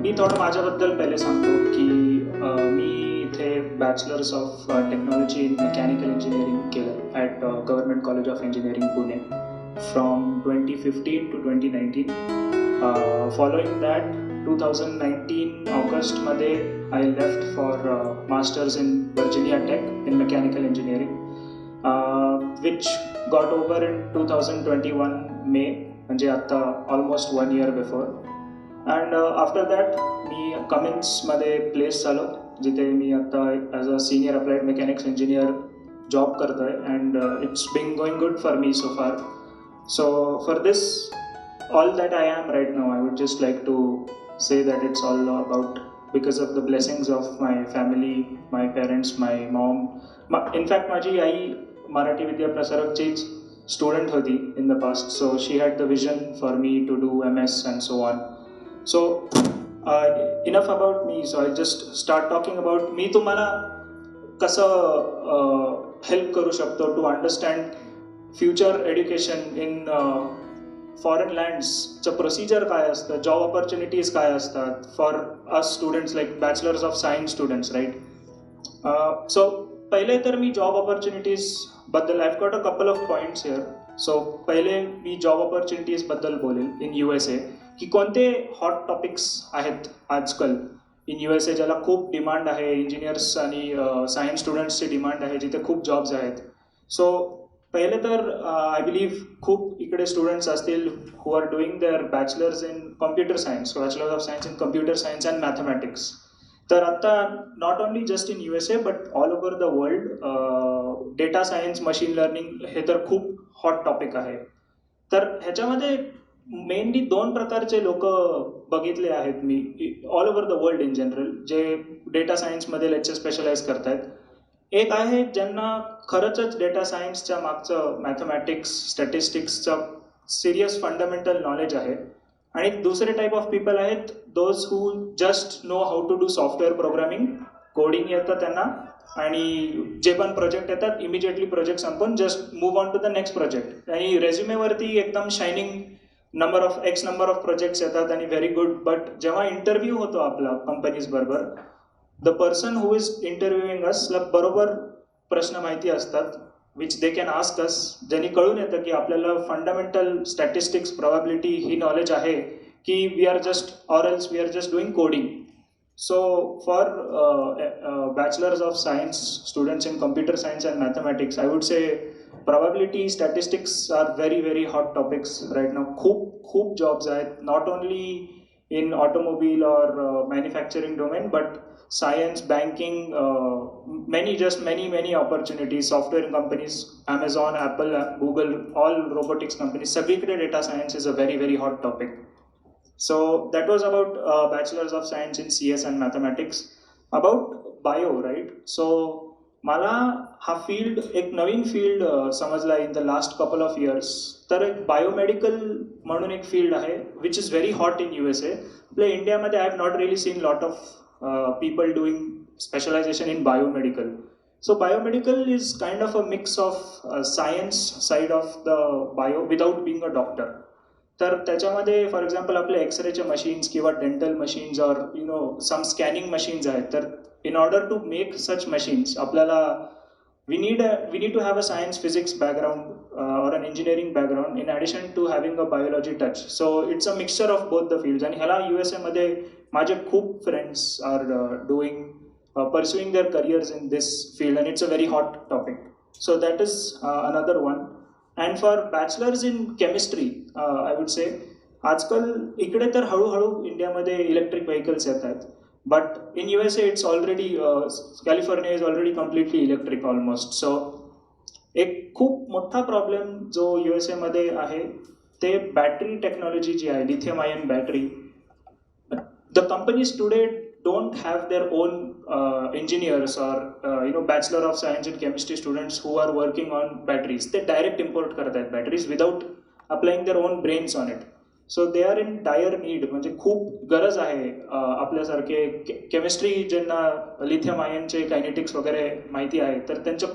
मी थोडं माझ्याबद्दल पहिले सांगतो की मी इथे bachelors of technology in mechanical engineering केलं at government college of engineering Pune from 2015 to 2019. Following that, 2019 ऑगस्टमध्ये I left for masters in Virginia Tech in mechanical engineering, which got over in 2021 May, म्हणजे आता almost 1 year before. And after that मी कमिन्समध्ये place झालो, जिथे मी आता as a senior applied mechanics engineer job करतो आहे. And it's been going good for me so far. So for this all that I am right now, I would just like to say that it's all about because of the blessings of my family, my parents, my mom. In fact, माझी आई मराठी विद्या प्रसारकचीच student होती in the past, so she had the vision for me to do MS and so on. So enough about me. So I'll just start talking about मी तुम्हाला कसं help करू शकतो to understand future education in foreign लँड्सचं procedure काय असतं, job opportunities काय असतात for us students like bachelors of science students, right. So पहिले तर मी जॉब ऑपॉर्च्युनिटीज बद्दल I have got a couple of points here. So पहिले मी जॉब ऑपॉर्च्युनिटीज बद्दल बोलेल इन USA, की कोणते हॉट टॉपिक्स आहेत आजकाल इन USA ज्याला खूप डिमांड आहे. इंजिनियर्स आणि सायन्स स्टुडंट्सची डिमांड आहे, जिथे खूप जॉब्स आहेत. सो पहिले तर आय बिलीव्ह खूप इकडे स्टुडंट्स असतील who are doing their bachelors in computer science, bachelors of science in computer science and mathematics. तर आता not only just in USA but all over the world data science, machine learning हे तर खूप hot topic आहे. तर ह्याच्यामध्ये mainly 2 प्रकारचे लोक बघितले आहेत मी all over the world in general, जे डेटा सायन्समध्ये लेक्चर स्पेशलाइज करतायत. एक आहे ज्यांना खरंच डेटा सायन्सच्या मागचं मॅथमॅटिक्स, स्टॅटिस्टिक्सचं सिरियस फंडामेंटल नॉलेज आहे. आणि दुसरे टाईप ऑफ पीपल आहेत those who just know how to do software programming, coding येतं त्यांना, आणि जे पण प्रोजेक्ट येतात इमिजिएटली प्रोजेक्ट संपून just move on to the next project. आणि रेझ्युमेवरती एकदम shining x number of projects येतात आणि व्हेरी गुड. बट जेव्हा इंटरव्ह्यू होतो आपला कंपनीज बरोबर, the person who is interviewing असला बरोबर प्रश्न माहिती असतात which they can ask us, ज्यांनी कळून येतं की आपल्याला फंडामेंटल स्टॅटिस्टिक्स, प्रोबॅबिलिटी ही नॉलेज आहे की we are just doing coding. So for bachelors of science students in computer science and mathematics, I would say probability, statistics are very very hot topics right now. खूप jobs आहेत, not only in automobile or manufacturing domain, but science, banking, many opportunities. Software companies, Amazon, Apple, Google, all robotics companies, सगळीकडे data science is a very very hot topic. So that was about bachelors of science in CS and mathematics. About bio, right? So मला हा field एक नवीन field समजला in the last couple of years. तर एक biomedical म्हणून एक field आहे which is very hot in USA. आपल्या इंडियामध्ये I have not really seen lot of people doing specialisation in biomedical. So biomedical is kind of a mix of science side of the bio without being a doctor. तर त्याच्यामध्ये for example आपले एक्सरेचे machines किंवा dental machines और some scanning machines आहेत. तर in order to make such machines आपल्याला we need to have a science physics background or an engineering background in addition to having a biology touch. So it's a mixture of both the fields. आणि ह्याला USA मध्ये माझे खूप friends are doing pursuing their careers in this field and it's a very hot topic. So that is another one. And for bachelors in chemistry, I would say आजकाल इकडे तर हळूहळू इंडियामध्ये इलेक्ट्रिक व्हेकल्स येत आहेत. But in USA, it's already, California is already completely electric almost. So, एक खूप मोठा प्रॉब्लेम जो USA मध्ये आहे ते बॅटरी टेक्नॉलॉजी जी आहे, lithium ion battery. The companies today don't have their own engineers or bachelor of science in chemistry students who are working on batteries. They direct import करतात batteries without applying their own brains on it. So they are in dire need. म्हणजे खूप गरज आहे आपल्यासारखे chemistry ज्यांना lithium आयनचे kinetics वगैरे माहिती आहे, तर त्यांचं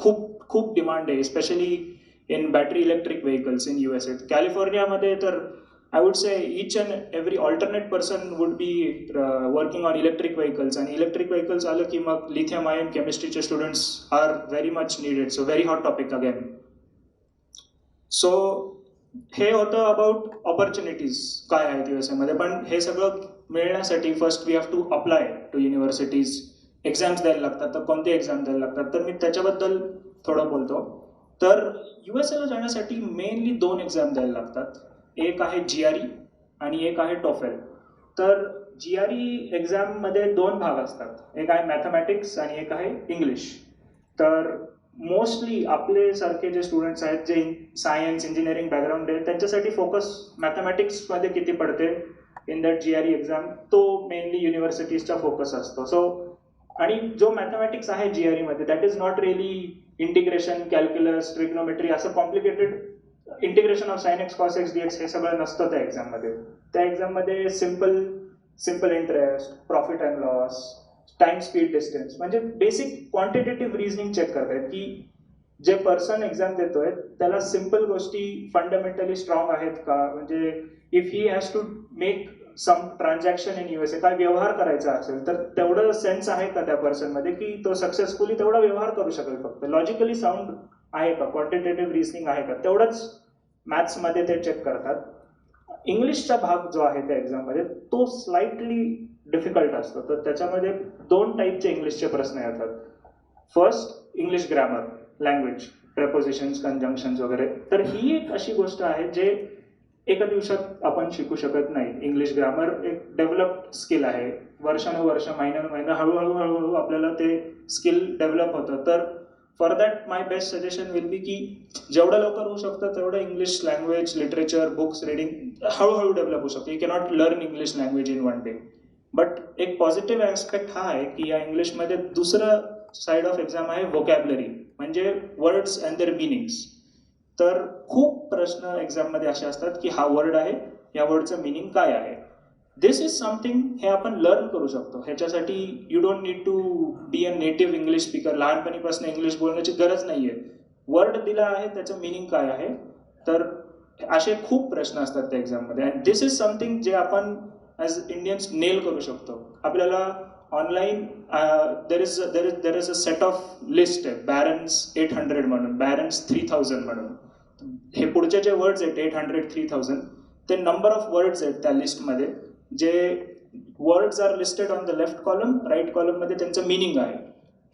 खूप डिमांड आहे, specially in battery electric vehicles in USA. कॅलिफोर्नियामध्ये तर I would say each and every alternate person would be working on electric vehicles, and electric vehicles आलं की मग lithium ion chemistry चे students are very much needed. So very hot topic again. So हे होतं about opportunities काय आहेत USA मध्ये, पण हे सगळं मिळण्यासाठी first we have to apply to universities. Exams द्यायला लागतात, तर कोणते एक्झाम द्यायला लागतात, तर मी त्याच्याबद्दल थोडं बोलतो. तर USA ला जाण्यासाठी मेनली 2 एक्झाम द्यायला लागतात. एक आहे GRE आणि एक आहे TOEFL. तर GRE एक्झाममध्ये 2 भाग असतात, एक आहे मॅथमॅटिक्स आणि एक आहे इंग्लिश. तर मोस्टली आपले सारखे जे स्टुडंट्स आहेत जे सायन्स इंजिनिअरिंग बॅकग्राऊंड आहे त्यांच्यासाठी फोकस मॅथमॅटिक्समध्ये किती पडते इन दॅट GRE एक्झाम, तो मेनली युनिव्हर्सिटीजचा फोकस असतो. सो आणि जो मॅथमॅटिक्स आहे GRE मध्ये that is not really integration, calculus, trigonometry असं complicated, integration of sine x cos x DX हे सगळं नसतं त्या एक्झाममध्ये. त्या एक्झाममध्ये simple interest, profit and loss, time speed distance, म्हणजे बेसिक क्वांटिटेटिव्ह रिझनिंग चेक करतायत की जे पर्सन एक्झाम देतोय त्याला सिम्पल गोष्टी फंडामेंटली स्ट्रॉंग आहेत का. म्हणजे if he has to make some transaction in USA, काय व्यवहार करायचा असेल तर तेवढं सेन्स आहे का त्या पर्सनमध्ये की तो सक्सेसफुली तेवढा व्यवहार करू शकेल. फक्त लॉजिकली साऊंड आहे का, क्वांटिटेटिव्ह रिझनिंग आहे का, तेवढंच मॅथ्समध्ये ते चेक करतात. इंग्लिशचा भाग जो आहे त्या एक्झाममध्ये तो स्लाइटली डिफिकल्ट असतो. तर त्याच्यामध्ये 2 टाईपचे इंग्लिशचे प्रश्न येतात. First English grammar, language, prepositions, conjunctions वगैरे. तर ही एक अशी गोष्ट आहे जे एका दिवसात आपण शिकू शकत नाही. इंग्लिश ग्रामर एक डेव्हलप्ड स्किल आहे. वर्षानुवर्ष, महिन्यानुमहिना हळूहळू आपल्याला ते स्किल डेव्हलप होतं. तर for that my best suggestion will be की जेवढं लवकर होऊ शकतं तेवढं English language, literature, books reading हळूहळू डेव्हलप होऊ शकते. You cannot learn English language in 1 day. But एक पॉझिटिव्ह ॲस्पेक्ट हा आहे की या इंग्लिशमध्ये दुसरं साईड ऑफ एक्झाम आहे व्होकॅबलरी, म्हणजे वर्ड्स अँड देअर मिनिंग्स. तर खूप प्रश्न एक्झाममध्ये असे असतात की हा वर्ड आहे, या वर्डचं मिनिंग काय आहे. दिस इज समथिंग हे आपण लर्न करू शकतो. ह्याच्यासाठी you don't need to be a native English speaker. लहानपणीपासून इंग्लिश बोलण्याची गरज नाही आहे. वर्ड दिला आहे त्याचं मिनिंग काय आहे. तर असे खूप प्रश्न असतात त्या एक्झाममध्ये, अँड दिस इज समथिंग जे आपण ॲज इंडियन्स नेल करू शकतो. आपल्याला online there is a set of list आहे, बॅरन्स 800 म्हणून, बॅरन्स 3000 म्हणून. हे पुढचे जे वर्ड्स आहेत 800, 3000 ते नंबर ऑफ वर्ड्स आहेत त्या लिस्टमध्ये. जे words are listed on the left column, right कॉलममध्ये त्यांचं मिनिंग आहे.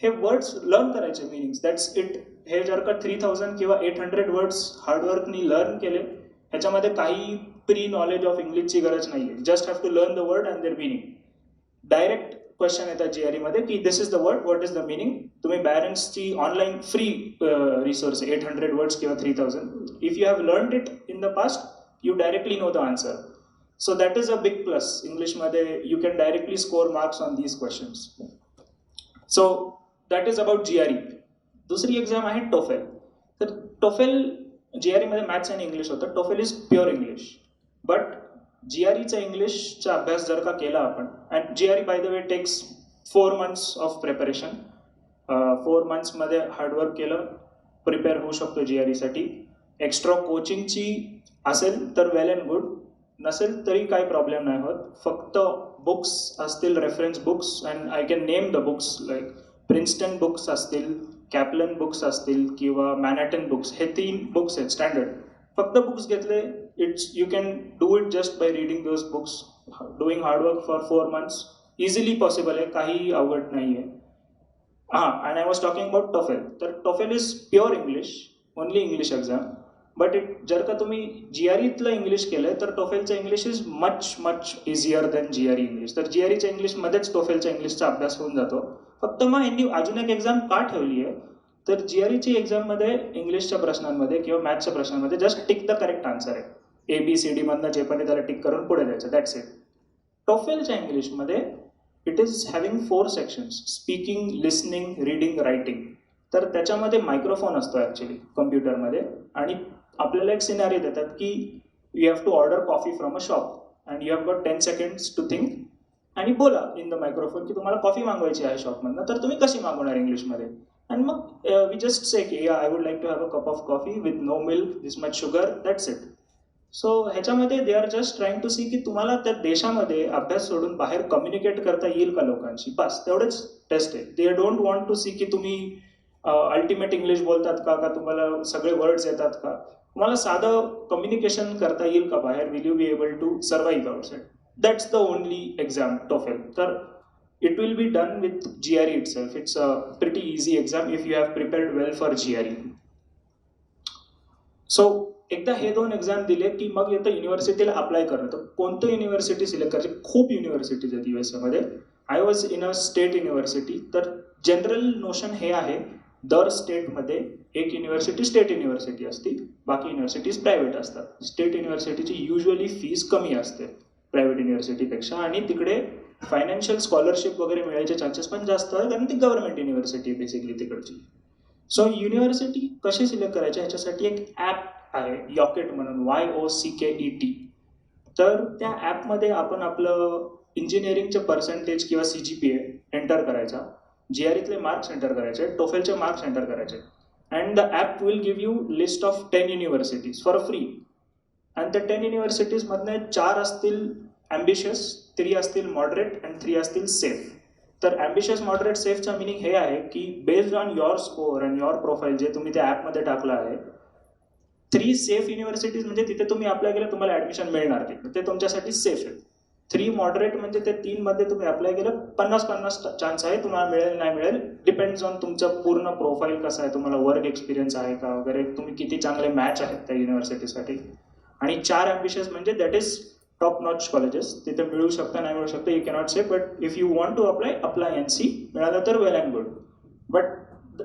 हे वर्ड्स लर्न करायचे मिनिंग्स, दॅट्स इट. हे जर का 3000 किंवा 800 वर्ड्स हार्डवर्कनी लर्न केले, ह्याच्यामध्ये काही प्री नॉलेज ऑफ इंग्लिशची गरज नाही आहे. Just have to learn the word and their meaning. Direct question येतात GRE मध्ये की this is the word, what is the meaning. तुम्ही बॅरन्सची ऑनलाईन फ्री रिसोर्स 800 वर्ड्स किंवा 3000. If you have learned it in the past you directly know the answer. So that is a big plus. इंग्लिशमध्ये you can directly score marks on these questions. So that is about GRE. दुसरी exam आहे TOEFL. तर TOEFL GRE मध्ये maths आणि English होतं. TOEFL is pure English. But GREचा इंग्लिशचा अभ्यास जर का केला आपण, and GRE by the way takes 4 months of preparation. 4 monthsमध्ये हार्डवर्क केलं प्रिपेअर होऊ शकतो GREसाठी. एक्स्ट्रा कोचिंगची असेल तर वेल अँड गुड, नसेल तरी काही प्रॉब्लेम नाही होत. फक्त बुक्स असतील, reference books, and I can name the books like Princeton books असतील, कॅप्लन बुक्स असतील किंवा मॅनहॅटन बुक्स. हे 3 बुक्स आहेत स्टँडर्ड. फक्त बुक्स घेतले, you can do it just by reading those books. Doing hard work for 4 months easily possible आहे, काही अवघड नाही आहे. And I was talking about TOEFL. तर TOEFL is pure English, only English exam. But जर का तुम्ही GREतलं इंग्लिश केलं तर TOEFLचं English is much easier than GRE English. तर GREच्या इंग्लिशमध्येच TOEFLच्या इंग्लिशचा अभ्यास होऊन जातो. फक्त मग यांनी अजून एक एक्झाम का ठेवली आहे, तर GREची एक्झाममध्ये इंग्लिशच्या प्रश्नांमध्ये किंवा मॅथ्सच्या प्रश्नांमध्ये just tick the correct answer आहे. ABCD मधनं जे पण त्याला टिक करून पुढे जायचं, दॅट्स इट. TOEFLच्या इंग्लिशमध्ये it is having 4 sections: speaking, listening, reading, writing. तर त्याच्यामध्ये मायक्रोफोन असतो ॲक्च्युली कम्प्युटरमध्ये, आणि आपल्याला एक सिनारी देतात की you have to order coffee from a shop and you have got 10 seconds to think, आणि बोला इन द मायक्रोफोन की तुम्हाला कॉफी मागवायची आहे शॉपमधनं, तर तुम्ही कशी मागवणार इंग्लिशमध्ये. आणि मग वी जस्ट से की I would like to have a cup of coffee with no milk, this much sugar, that's it. So ह्याच्यामध्ये they are just trying to see की तुम्हाला त्या देशामध्ये अभ्यास सोडून बाहेर कम्युनिकेट करता येईल का लोकांशी, बस तेवढेच टेस्ट आहे. They don't want to see की तुम्ही अल्टिमेट इंग्लिश बोलतात का तुम्हाला सगळे वर्ड्स येतात का, तुम्हाला साधं कम्युनिकेशन करता येईल का बाहेर, will you be able to survive outside. That's the only exam TOEFL. तर it will be done with GRE itself. It's a pretty easy exam if you have prepared well for GRE. So एकदा हे दोन exam दिले की मग येतं युनिव्हर्सिटीला apply करणं. तर कोणतं युनिव्हर्सिटी सिलेक्ट करायची, खूप युनिव्हर्सिटीज आहेत USA मध्ये. I was in a state university. तर जनरल नोशन हे आहे, दर स्टेटमध्ये एक युनिव्हर्सिटी स्टेट युनिव्हर्सिटी असते, बाकी युनिव्हर्सिटीज प्रायव्हेट असतात. स्टेट युनिव्हर्सिटीची युजली फीस कमी असते प्रायव्हेट युनिव्हर्सिटीपेक्षा, आणि तिकडे फायनान्शियल स्कॉलरशिप वगैरे मिळायचे चान्सेस पण जास्त आहे, कारण ती गव्हर्नमेंट युनिव्हर्सिटी बेसिकली तिकडची. सो युनिव्हर्सिटी कशी सिलेक्ट करायची ह्याच्यासाठी एक ॲप आहे, यॉकेट म्हणून, YOCKET. तर त्या ॲपमध्ये आपण आपलं इंजिनिअरिंगचे पर्सेंटेज किंवा CGPA एंटर करायचा, GREतले मार्क्स एंटर करायचे, टोफेलचे मार्क्स एंटर करायचे, and the app will give you list of 10 universities for free. आणि त्या 10 युनिव्हर्सिटीजमधले 4 असतील ॲम्बिशियस, 3 असतील मॉडरेट अँड 3 असतील सेफ. तर ॲम्बिशियस, मॉडरेट, सेफचा मिनिंग हे आहे की based on your score and your profile जे तुम्ही त्या ॲपमध्ये टाकलं आहे, 3 सेफ युनिव्हर्सिटीज म्हणजे तिथे तुम्ही अप्लाय केलं तुम्हाला ॲडमिशन मिळणार, ते तुमच्यासाठी सेफ आहे. 3 मॉडरेट म्हणजे ते 3 मध्ये तुम्ही अप्लाय केलं 50-50 चान्स आहे तुम्हाला मिळेल नाही मिळेल, डिपेंड्स ऑन तुमचं पूर्ण प्रोफाईल कसं आहे, तुम्हाला वर्क एक्सपिरियन्स आहे का वगैरे, तुम्ही किती चांगले मॅच आहेत त्या युनिव्हर्सिटीसाठी. आणि 4 ॲम्बिशियस म्हणजे that is top notch colleges, तिथे मिळू शकतं नाही मिळू शकतं, you cannot say, but if you want to apply and see, मिळालं तर well and good. But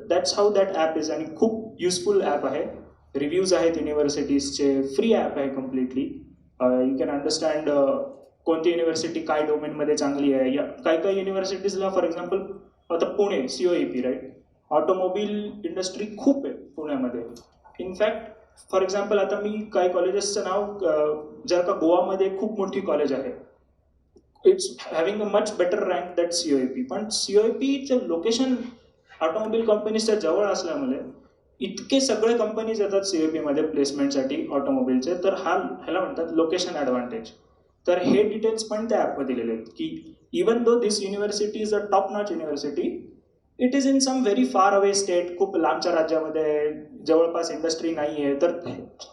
that's how that app is. आणि खूप युजफुल ॲप आहे, रिव्ह्यूज आहेत युनिव्हर्सिटीजचे, फ्री ॲप आहे कम्प्लिटली. यू कॅन अंडरस्टँड कोणती युनिव्हर्सिटी काय डोमेनमध्ये चांगली आहे. या काही युनिव्हर्सिटीजला फॉर एक्झाम्पल आता Pune COEP right, automobile industry खूप आहे पुण्यामध्ये. इनफॅक्ट फॉर एक्झाम्पल आता मी काही कॉलेजेसचं नाव, जर का गोवामध्ये खूप मोठी कॉलेज आहे, it's having a much better rank that COEP. पण COEPचं लोकेशन ऑटोमोबाईल कंपनीजच्या जवळ असल्यामुळे इतके सगळे कंपनीज येतात COEP मध्ये प्लेसमेंटसाठी ऑटोमोबाईलचे, तर ह्याला म्हणतात लोकेशन ॲडव्हान्टेज. तर हे डिटेल्स पण त्या ॲपमध्ये दिलेले आहेत की even though this university is a top notch university, it is in some very far away state, खूप लांबच्या राज्यामध्ये, जवळपास इंडस्ट्री नाही आहे. तर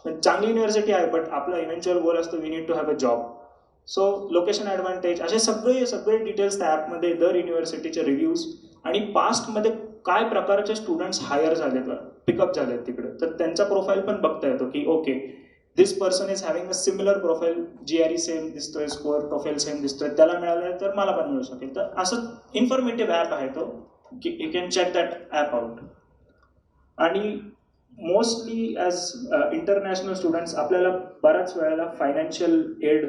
चांगली युनिव्हर्सिटी आहे, बट आपला इव्हेंच्युअल गोल असतो we need to have a job. So location advantage असे सगळे डिटेल्स त्या ॲपमध्ये, दर युनिव्हर्सिटीचे रिव्ह्यूज, आणि पास्टमध्ये काय प्रकारचे स्टुडंट्स हायर झालेत, पिकअप झालेत तिकडे, तर त्यांचा प्रोफाईल पण बघता येतो की okay this person is having a similar profile, GRE same दिसतोय, स्कोअर प्रोफाईल सेम दिसतोय, त्याला मिळालं तर मला पण मिळू शकेल. तर असं इन्फॉर्मेटिव्ह ॲप आहे तो, you can check that app out. आणि मोस्टली ॲज इंटरनॅशनल स्टुडंट्स आपल्याला बऱ्याच वेळेला फायनान्शियल एड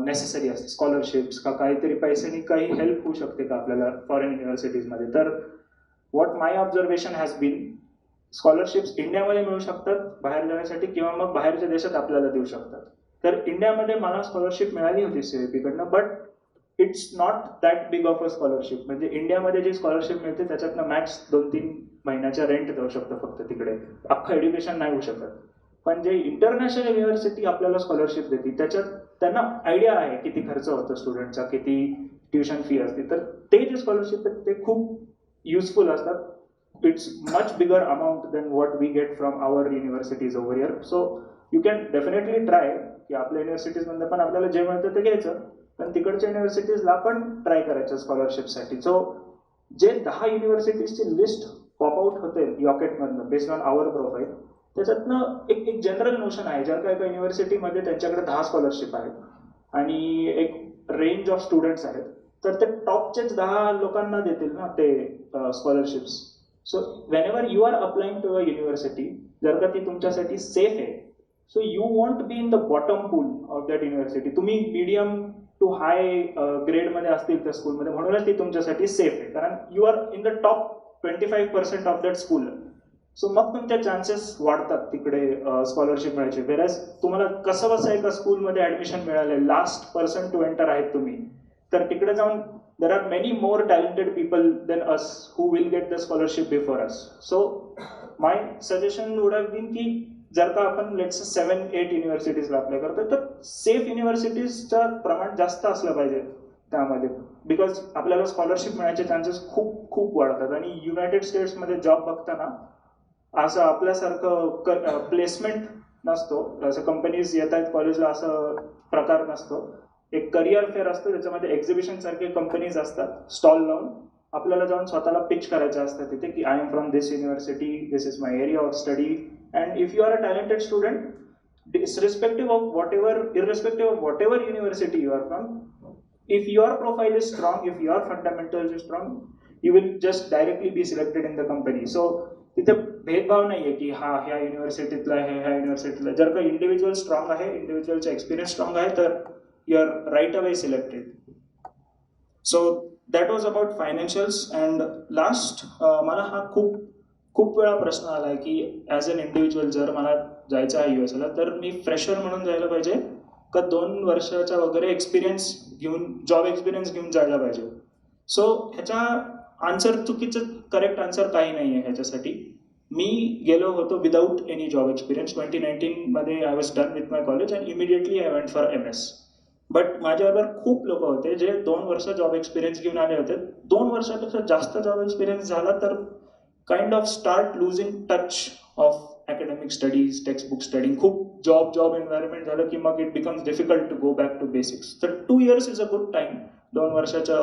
नेसेसरी असते, स्कॉलरशिप्स का काहीतरी पैशांनी काही हेल्प होऊ शकते का आपल्याला फॉरेन युनिव्हर्सिटीजमध्ये. तर what my observation has been, scholarships इंडियामध्ये मिळू शकतात बाहेर जाण्यासाठी, किंवा मग बाहेरच्या देशात आपल्याला देऊ शकतात. तर इंडियामध्ये मला स्कॉलरशिप मिळाली होती COEP कडनं, but it's not that big of a scholarship. म्हणजे इंडियामध्ये जी स्कॉलरशिप मिळते त्याच्यातनं मॅक्स 2-3 महिन्याच्या रेंट देऊ शकतो फक्त, तिकडे अख्खं एज्युकेशन नाही होऊ शकत. पण जे इंटरनॅशनल युनिव्हर्सिटी आपल्याला स्कॉलरशिप देते त्याच्यात त्यांना आयडिया आहे किती खर्च होतो स्टुडंटचा, किती ट्युशन फी असते, तर ते जे स्कॉलरशिप आहेत ते खूप युजफुल असतात. it's much bigger amount than what we get from our universities over here. So you can definitely try की आपल्या युनिव्हर्सिटीजमध्ये पण आपल्याला जे मिळतं ते घ्यायचं, पण तिकडच्या युनिव्हर्सिटीजला पण ट्राय करायचं स्कॉलरशिपसाठी. सो जे 10 युनिव्हर्सिटीजची लिस्ट पॉपआउट होते यॉकेटमधनं बेस्ड ऑन आवर प्रोफाईल, त्याच्यातनं एक जनरल नोशन आहे, जर का एका युनिव्हर्सिटीमध्ये त्यांच्याकडे 10 स्कॉलरशिप आहेत आणि एक रेंज ऑफ स्टुडंट्स आहेत, तर ते टॉपचेच 10 लोकांना देतील ना ते scholarships. So whenever you are applying to a university, जर का ती तुमच्यासाठी सेफ आहे, so you want be in the bottom pool of that university. तुम्ही मीडियम टू हाय ग्रेडमध्ये असतील त्या स्कूलमध्ये, म्हणूनच ती तुमच्यासाठी सेफ आहे, कारण you are in the top 25% of that school. So मग तुमच्या चान्सेस वाढतात तिकडे स्कॉलरशिप मिळायचे. वेरॅज तुम्हाला कसं बसं एका स्कूलमध्ये ॲडमिशन मिळालं, लास्ट पर्सन टू एंटर आहेत तुम्ही, तर तिकडे जाऊन there are many more talented people than us who will get the scholarship before us. So my suggestion would have been ki जर का आपण लेट्स 7-8 युनिव्हर्सिटीजला अप्लाय करतो तर सेफ युनिव्हर्सिटीजचं प्रमाण जास्त असलं पाहिजे त्यामध्ये, बिकॉज आपल्याला स्कॉलरशिप मिळायचे चान्सेस खूप खूप वाढतात. आणि युनायटेड स्टेट्समध्ये जॉब बघताना असं आपल्यासारखं प्लेसमेंट नसतो, असं कंपनीज येत आहेत कॉलेजला असं प्रकार नसतो. एक करिअर फेअर असतो, त्याच्यामध्ये एक्झिबिशन सारखे कंपनीज असतात स्टॉल लावून, आपल्याला जाऊन स्वतःला पिच करायचं असतं तिथे की I am from this university, this is my area of study, and if you are a talented student, irrespective of whatever university you are from, if your profile is strong, if your fundamentals is strong, you will just directly be selected in the company. So तिथे भेदभाव नाहीये की हा ह्या युनिव्हर्सिटीतला आहे, ह्या युनिव्हर्सिटीतला. जर का इंडिव्हिज्युअल स्ट्रॉंग आहे, इंडिव्हिज्युअलचा एक्सपिरियन्स स्ट्रॉंग आहे, तर you are right away selected. So that was about financials. And last, मला हा खूप वेळा प्रश्न आला की ॲज अन इंडिव्हिज्युअल जर मला जायचं आहे युएसला, तर मी फ्रेशर म्हणून जायला पाहिजे का 2 वर्षाचा वगैरे एक्सपिरियन्स घेऊन, जॉब एक्सपिरियन्स घेऊन जायला पाहिजे. सो ह्याचा आन्सर चुकीचं, करेक्ट आन्सर काही नाही आहे ह्याच्यासाठी. मी गेलो होतो without any job experience. 2019 I was done with my college and immediately I went for MS. But माझ्याबरोबर खूप लोक होते जे 2 वर्ष जॉब एक्सपिरियन्स घेऊन आले होते. 2 वर्षापेक्षा जास्त जॉब एक्सपिरियन्स झाला तर kind of start losing touch of academic studies, textbook studying, खूप जॉब एन्व्हायरमेंट झालं की मग it becomes difficult to go back to basics. तर 2 years is a good time. 2 वर्षाच्या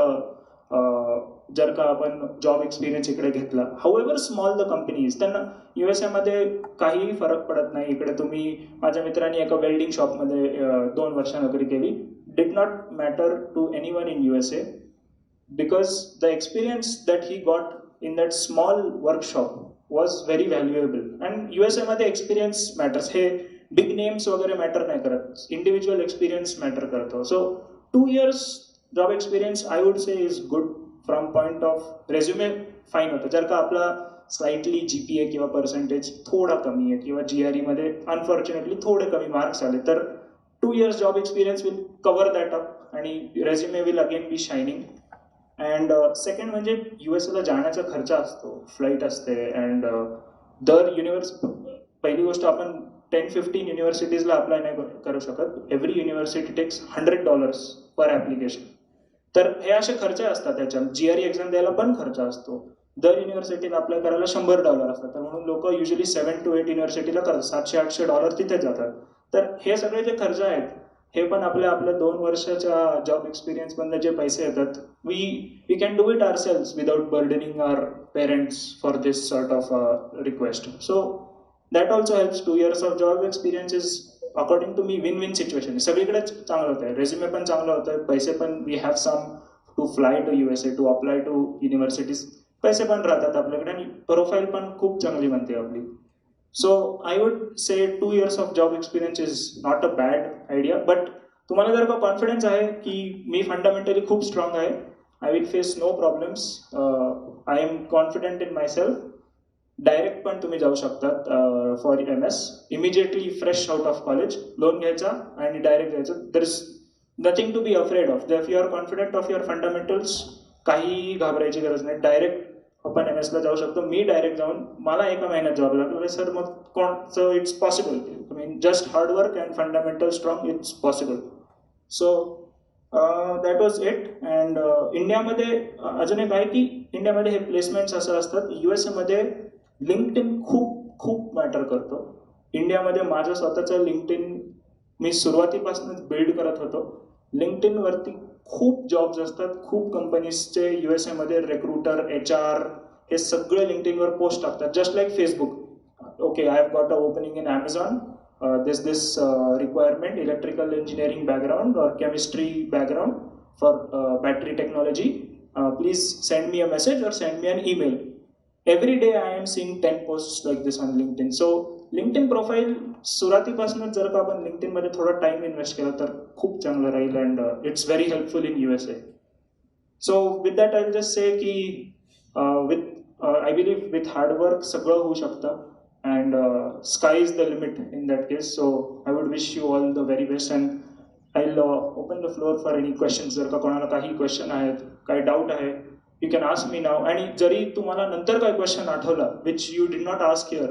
जर का आपण जॉब एक्सपिरियन्स इकडे घेतला. हाऊएव्हर स्मॉल द कंपनीज, त्यांना USA मध्ये काहीही फरक पडत नाही. इकडे तुम्ही, माझ्या मित्रांनी एका वेल्डिंग शॉपमध्ये 2 वर्ष नोकरी केली. Did not matter to anyone in USA because the experience that he got in that small workshop was very valuable. And USA मध्ये एक्सपिरियन्स मॅटर्स. हे बिग नेम्स वगैरे मॅटर नाही करत, इंडिव्हिज्युअल एक्सपिरियन्स मॅटर करतो. So 2 years job experience I would say is good. From point of resume fine होतं. जर का आपला स्लाइटली GPA किंवा पर्सेंटेज थोडा कमी आहे किंवा GRE मध्ये अनफॉर्च्युनेटली थोडे कमी मार्क्स आले, तर 2 years job experience will cover that up आणि resume will again be shining. And second म्हणजे USला जाण्याचा खर्च असतो, फ्लाईट असते. अँड दर पहिली गोष्ट, आपण 10-15 युनिव्हर्सिटीजला अप्लाय नाही करू शकत. एव्हरी युनिव्हर्सिटी टेक्स $100 पर ॲप्लिकेशन. तर हे असे खर्च असतात. त्याच्यात GRE एक्झाम द्यायला पण खर्च असतो. दर युनिव्हर्सिटीला अप्लाय करायला $100 असतात. तर म्हणून लोक युजली 7 to 8 युनिव्हर्सिटीला करतात, $700-800 तिथे जातात. तर हे सगळे जे खर्च आहेत, हे पण आपल्या 2 वर्षाच्या जॉब एक्सपिरियन्समधनं जे पैसे येतात, we can do it ourselves without burdening our parents for this sort of request. So that also helps. 2 years of job experience is according to me win win situation. सगळीकडेच चांगलं होतं. रेझ्युमे पण चांगलं होतं, पैसे पण, we have some to fly to USA, to apply to universities, पैसे पण राहतात आपल्याकडे आणि प्रोफाईल पण खूप चांगली बनते आपली. So I would say 2 years of job experience is not a bad idea. But तुम्हाला जर का कॉन्फिडन्स आहे की मी फंडामेंटली खूप स्ट्रॉंग आहे, I will face no problems, I am confident in my self, direct पण तुम्ही जाऊ शकतात for MS. Immediately fresh out of college loan घ्यायचा आणि डायरेक्ट जायचं. There is nothing to be afraid of. If you are confident of your fundamentals, काही घाबरायची गरज नाही. डायरेक्ट आपण MS ला जाऊ शकतो. मी डायरेक्ट जाऊन, मला 1 महिन्यात जॉब लागला सर, मग कोणचं it's possible. I mean just hard work and fundamental strong, it's possible. So that was it. And इंडियामध्ये अजून एक आहे की इंडियामध्ये हे प्लेसमेंट्स असं असतात. USA मध्ये लिंक्डइन खूप मॅटर करतो. इंडियामध्ये माझं स्वतःचं लिंक्डइन मी सुरुवातीपासूनच बिल्ड करत होतो. लिंक्डइनवरती खूप जॉब्स असतात, खूप कंपनीजचे USA मध्ये रिक्रुटर, HR हे सगळे लिंक्डइनवर पोस्ट टाकतात, just like Facebook. Okay, I have got a opening in Amazon, this requirement, electrical engineering background or chemistry background for battery technology, please send me a message or send me an email. Every day I am seeing 10 posts like this on LinkedIn. So LinkedIn profile सुरुवातीपासूनच जर का आपण LinkedIn मध्ये थोडा time invest केला तर खूप चांगलं राहील. And it's very helpful in USA. So with that I will just say की आय बिलीव्ह विथ हार्डवर्क सगळं होऊ शकतं. And sky is the limit in that case. So I would wish you all the very best, and I'll open the floor for any questions. जर का कोणाला काही question आहेत, काही डाऊट आहे, you can ask me now. आणि जरी तुम्हाला नंतर काही क्वेश्चन आठवला which you did not ask here,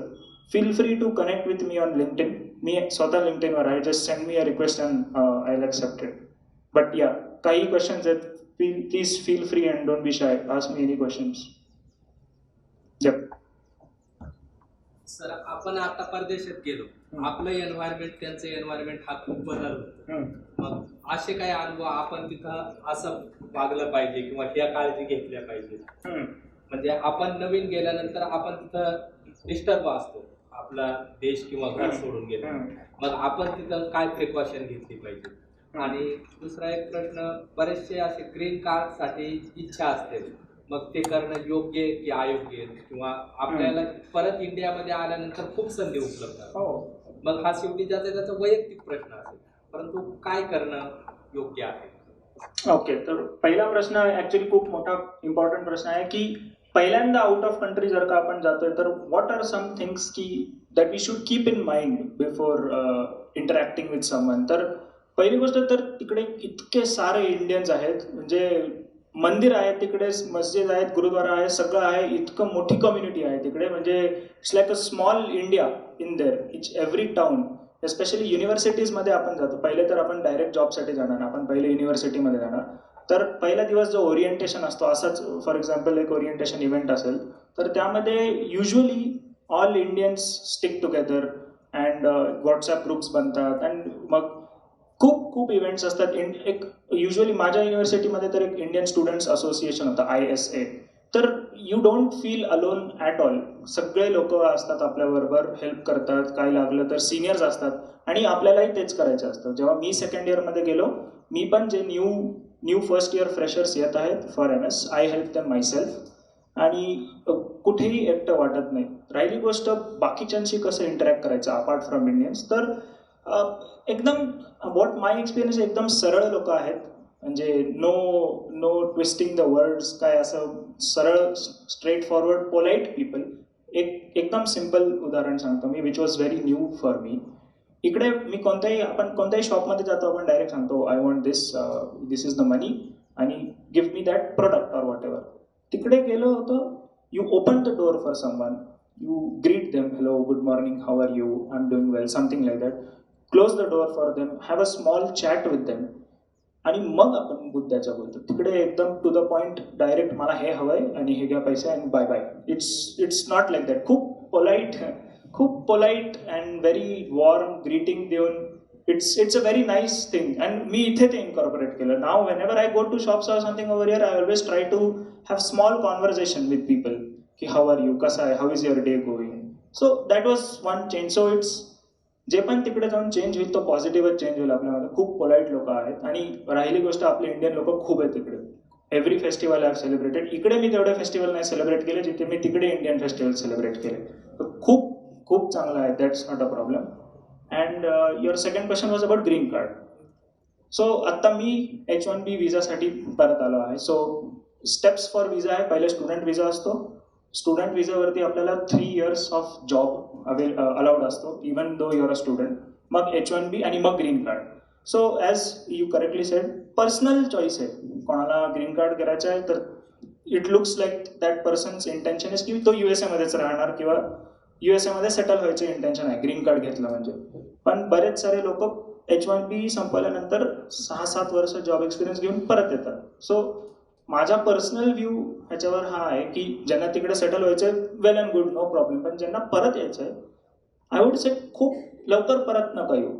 feel free to connect with me on LinkedIn. मी स्वतः लिंक्डइनवर आहे. Just send me a request and I'll accept it. But yeah, काही questions आहेत, please feel free and don't be shy. Ask me any questions. Yep. Sir, आपण आता परदेशात गेलो, आपलं environment त्यांचं एन्व्हायरमेंट हा खूप बदल. मग असे काही अनुभव आपण तिथं असं वागलं पाहिजे किंवा ह्या काळजी घेतल्या पाहिजे? म्हणजे आपण नवीन गेल्यानंतर आपण तिथं डिस्टर्ब असतो, आपला देश किंवा घर सोडून गेलो, मग आपण तिथं काय प्रिकॉशन घेतली पाहिजे? आणि दुसरा एक प्रश्न, बरेचसे असे ग्रीन कार्ड साठी इच्छा असते, मग ते करणं योग्य की अयोग्य, किंवा आपल्याला परत इंडियामध्ये आल्यानंतर खूप संधी उपलब्ध, मग हा शेवटी त्याचा वैयक्तिक प्रश्न असेल, परंतु काय करणं योग्य आहे? ओके, तर पहिला प्रश्न ऍक्च्युली खूप मोठा इम्पॉर्टंट प्रश्न आहे की पहिल्यांदा आउट ऑफ कंट्री जर का आपण जातोय तर व्हॉट आर सम थिंग्स की that we should keep in mind before interacting with someone. तर पहिली गोष्ट तर तिकडे इतके सारे इंडियन्स आहेत, म्हणजे मंदिर आहेत तिकडे, मस्जिद आहेत, गुरुद्वारा आहे, सगळं आहे, इतकं मोठी कम्युनिटी आहे तिकडे, म्हणजे it's like a small India in there, each every town. Especially युनिव्हर्सिटीजमध्ये आपण जातो, पहिले तर आपण डायरेक्ट जॉबसाठी जाणार, आपण पहिले युनिव्हर्सिटीमध्ये जाणार. तर पहिला दिवस जो ओरिएंटेशन असतो, असाच फॉर एक्झाम्पल एक ओरिएंटेशन इव्हेंट असेल, तर त्यामध्ये usually all Indians stick together and WhatsApp groups बनतात अँड मग खूप खूप इव्हेंट्स असतात. एक युजली माझ्या युनिव्हर्सिटीमध्ये तर एक इंडियन स्टुडंट्स असोसिएशन होतं, ISA. तर you don't feel alone at all. सगळे लोक असतात आपल्याबरोबर, हेल्प करतात, काय लागलं तर सिनियर्स असतात आणि आपल्यालाही तेच करायचं असतं. जेव्हा मी सेकंड इयरमध्ये गेलो, मी पण जे न्यू फर्स्ट इयर फ्रेशर्स येत आहेत for MS, I help them myself आणि कुठेही एकटं वाटत नाही. राहिली गोष्ट बाकीच्यांशी कसं इंटरॅक्ट करायचं अपार्ट फ्रॉम इंडियन्स, तर एकदम वॉट माय एक्सपिरियन्स, एकदम सरळ लोक आहेत, म्हणजे नो ट्विस्टिंग द वर्ड्स, काय असं सरळ स्ट्रेट फॉरवर्ड पोलाईट पीपल. एकदम सिम्पल उदाहरण सांगतो मी, which was very new for me. इकडे मी आपण कोणत्याही शॉपमध्ये जातो, आपण डायरेक्ट सांगतो I want this is the money आणि give me that product or whatever. तिकडे गेलो होतो, you open the door for someone, you greet them, hello, good morning, how are you, I'm doing well, something like that. Close the door for them, have a small chat with them आणि मग आपण मुद्द्याचं बोलतो. तिकडे एकदम to the point, direct मला हे हवंय आणि हे घ्या पैसे आणि bye bye. It's not like that. खूप polite and very warm greeting देऊन it's a very nice thing. And मी इथे ते इन्कॉर्पोरेट केलं. नाव whenever I go to shops or something over here, I always try to have small conversation with people की how are you, कसा आहे, how is your day going. So that was one change. So it's जे पण तिकडे जाऊन change होईल तो पॉझिटिव्हच change होईल आपल्यामध्ये. खूप पोलाईट लोक आहेत आणि राहिली गोष्ट आपले इंडियन लोक खूप आहेत तिकडे. Every festival I have celebrated. इकडे मी तेवढे फेस्टिवल नाही सेलिब्रेट केले जिथे मी तिकडे इंडियन फेस्टिवल सेलिब्रेट केले. खूप खूप चांगलं आहे, that's not a problem. And your second question was about green card. So आत्ता मी H1B विजासाठी परत आलो आहे. सो स्टेप्स फॉर विजा आहे. पहिले स्टुडंट विजा असतो. स्टुडंट विजावरती आपल्याला 3 years ऑफ जॉब अलाउड असतो, even though your a student. मग H1B आणि मग green card. So as you correctly said, personal choice आहे. कोणाला ग्रीन कार्ड करायचं आहे तर it looks like that person's intention is की तो USA मध्येच राहणार किंवा USA मध्ये सेटल व्हायचं इंटेन्शन आहे ग्रीन कार्ड घेतलं म्हणजे. पण बरेच सारे लोक H1B संपवल्यानंतर 6-7 वर्ष जॉब एक्सपिरियन्स घेऊन परत येतात. सो माझा पर्सनल व्ह्यू ह्याच्यावर हा आहे की ज्यांना तिकडे सेटल व्हायचंय, वेल अँड गुड, नो प्रॉब्लेम. पण ज्यांना परत यायचंय, आय वुड से खूप लवकर परत नका येऊ.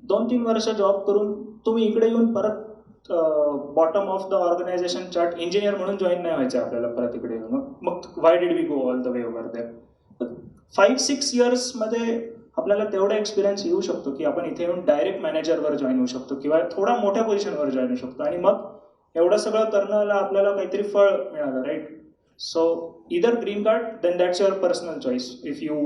2-3 वर्ष जॉब करून तुम्ही इकडे येऊन परत bottom of the organisation chart engineer म्हणून जॉईन नाही व्हायचं आपल्याला परत इकडे येऊन. मग why did we go all the way over there. 5-6 yearsमध्ये आपल्याला तेवढा एक्सपिरियन्स येऊ शकतो की आपण इथे येऊन डायरेक्ट मॅनेजरवर जॉईन होऊ शकतो किंवा थोडा मोठ्या पोझिशनवर जॉईन होऊ शकतो आणि मग एवढं सगळं करणं आपल्याला काहीतरी फळ मिळालं, right. So either green card, then that's your personal choice. If you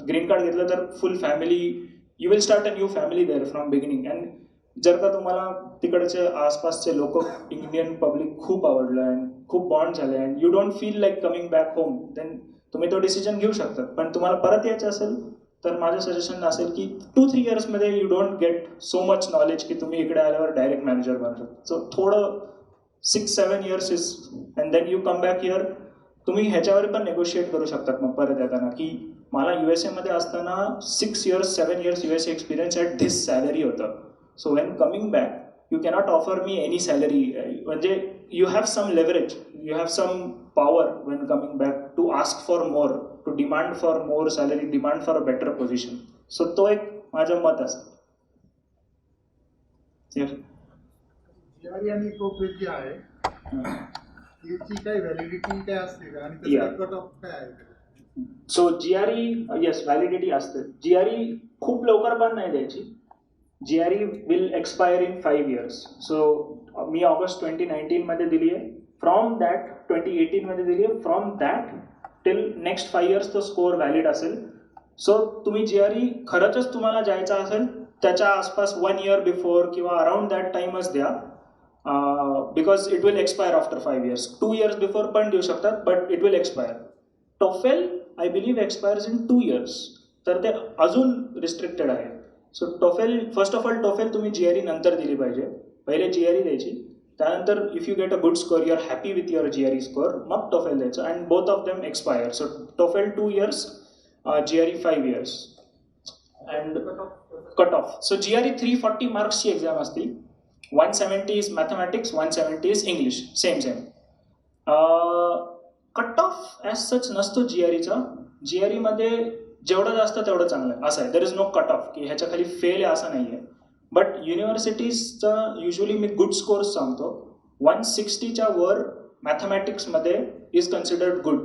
green card घेतलं तर full family, you will start a new family there from beginning. And जर का तुम्हाला तिकडचे आसपासचे लोक, इंडियन पब्लिक खूप आवडलं अँड खूप बॉन्ड झाले and you don't feel like coming back home, then तुम्ही तो डिसिजन घेऊ शकता. पण तुम्हाला परत यायचं असेल तर माझं सजेशन असेल की 2-3 yearsमध्ये you don't get so much knowledge की तुम्ही इकडे आल्यावर डायरेक्ट मॅनेजर बनू शकता. सो थोडं 6-7 years is, and then you come back here. तुम्ही ह्याच्यावर पण नेगोशिएट करू शकतात मग परत येताना की मला USA मध्ये असताना 6 years 7 years USA experience at this salary होतं. So when coming back you cannot offer me any salary. म्हणजे you have some leverage, you have some power when coming back to ask for more, to demand for more salary, demand for a better position. So तो एक माझं मत असतं. GRE आणि prophet जे आहे त्याची काही व्हॅलिडिटी काय असते का आणि त्याचा कट ऑफ काय आहे? सो GRE येस व्हॅलिडिटी असते. GRE खूप लवकर पण नाही द्यायची. GRE will expire in 5 years. So me August 2019 मध्ये दिली आहे. फ्रॉम दॅट 2018 मध्ये दिली आहे. From that till next 5 years तो स्कोअर व्हॅलिड असेल. सो तुम्ही GRE खरंच तुम्हाला जायचं असेल त्याच्या आसपास 1 year बिफोर किंवा अराउंड दॅट टाइमच द्या. Because it will expire after 5 years. 2 years before पण देऊ शकतात but it will expire. TOEFL I believe expires in 2 years. तर ते अजून रिस्ट्रिक्टेड आहे. So TOEFL first of all TOEFL तुम्ही GRE नंतर दिली पाहिजे. पहिले GRE द्यायची, त्यानंतर if you get a good score, you are happy with your GRE score, मग टोफेल द्यायचं. And both of them expire. So TOEFL 2 years, GRE 5 years. And cut off. So GRE 340 मार्क्सची exam असते. 170 is mathematics, 170 is English. Same. Cut off as such नसतो GREचा. GRE मध्ये जेवढं जास्त तेवढं चांगलं असं आहे. There is no cut off की ह्याच्या खाली फेल आहे असं नाही आहे. बट युनिव्हर्सिटीजचा युजली मी गुड स्कोर्स सांगतो. 160च्या वर मॅथमॅटिक्समध्ये इज कन्सिडर्ड गुड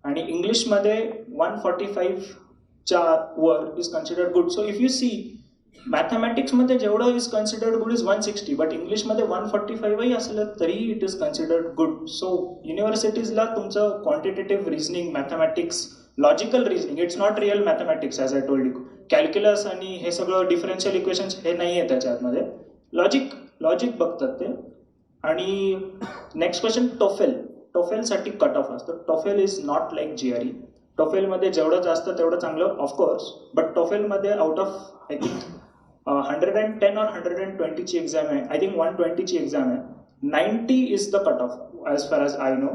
आणि इंग्लिशमध्ये 145च्या वर is considered good. So if you see मॅथमॅटिक्समध्ये जेवढं is considered good is 160, but इंग्लिशमध्ये 145ही असलं तरी it is considered good. So युनिव्हर्सिटीजला तुमचं quantitative reasoning, mathematics, logical reasoning, it's not real mathematics as I told you. Calculus आणि हे सगळं डिफरन्शियल इक्वेशन्स हे नाही आहे त्याच्यामध्ये. लॉजिक बघतात ते. आणि नेक्स्ट क्वेश्चन, टोफेलसाठी कट ऑफ असतं. TOEFL is not like GRE. टोफेलमध्ये जेवढं जास्त तेवढं चांगलं ऑफकोर्स, बट टोफेलमध्ये out of I think 110 or 120ची एक्झाम आहे. आय थिंक 120ची एक्झाम आहे. 90 is the cut off as far as I know.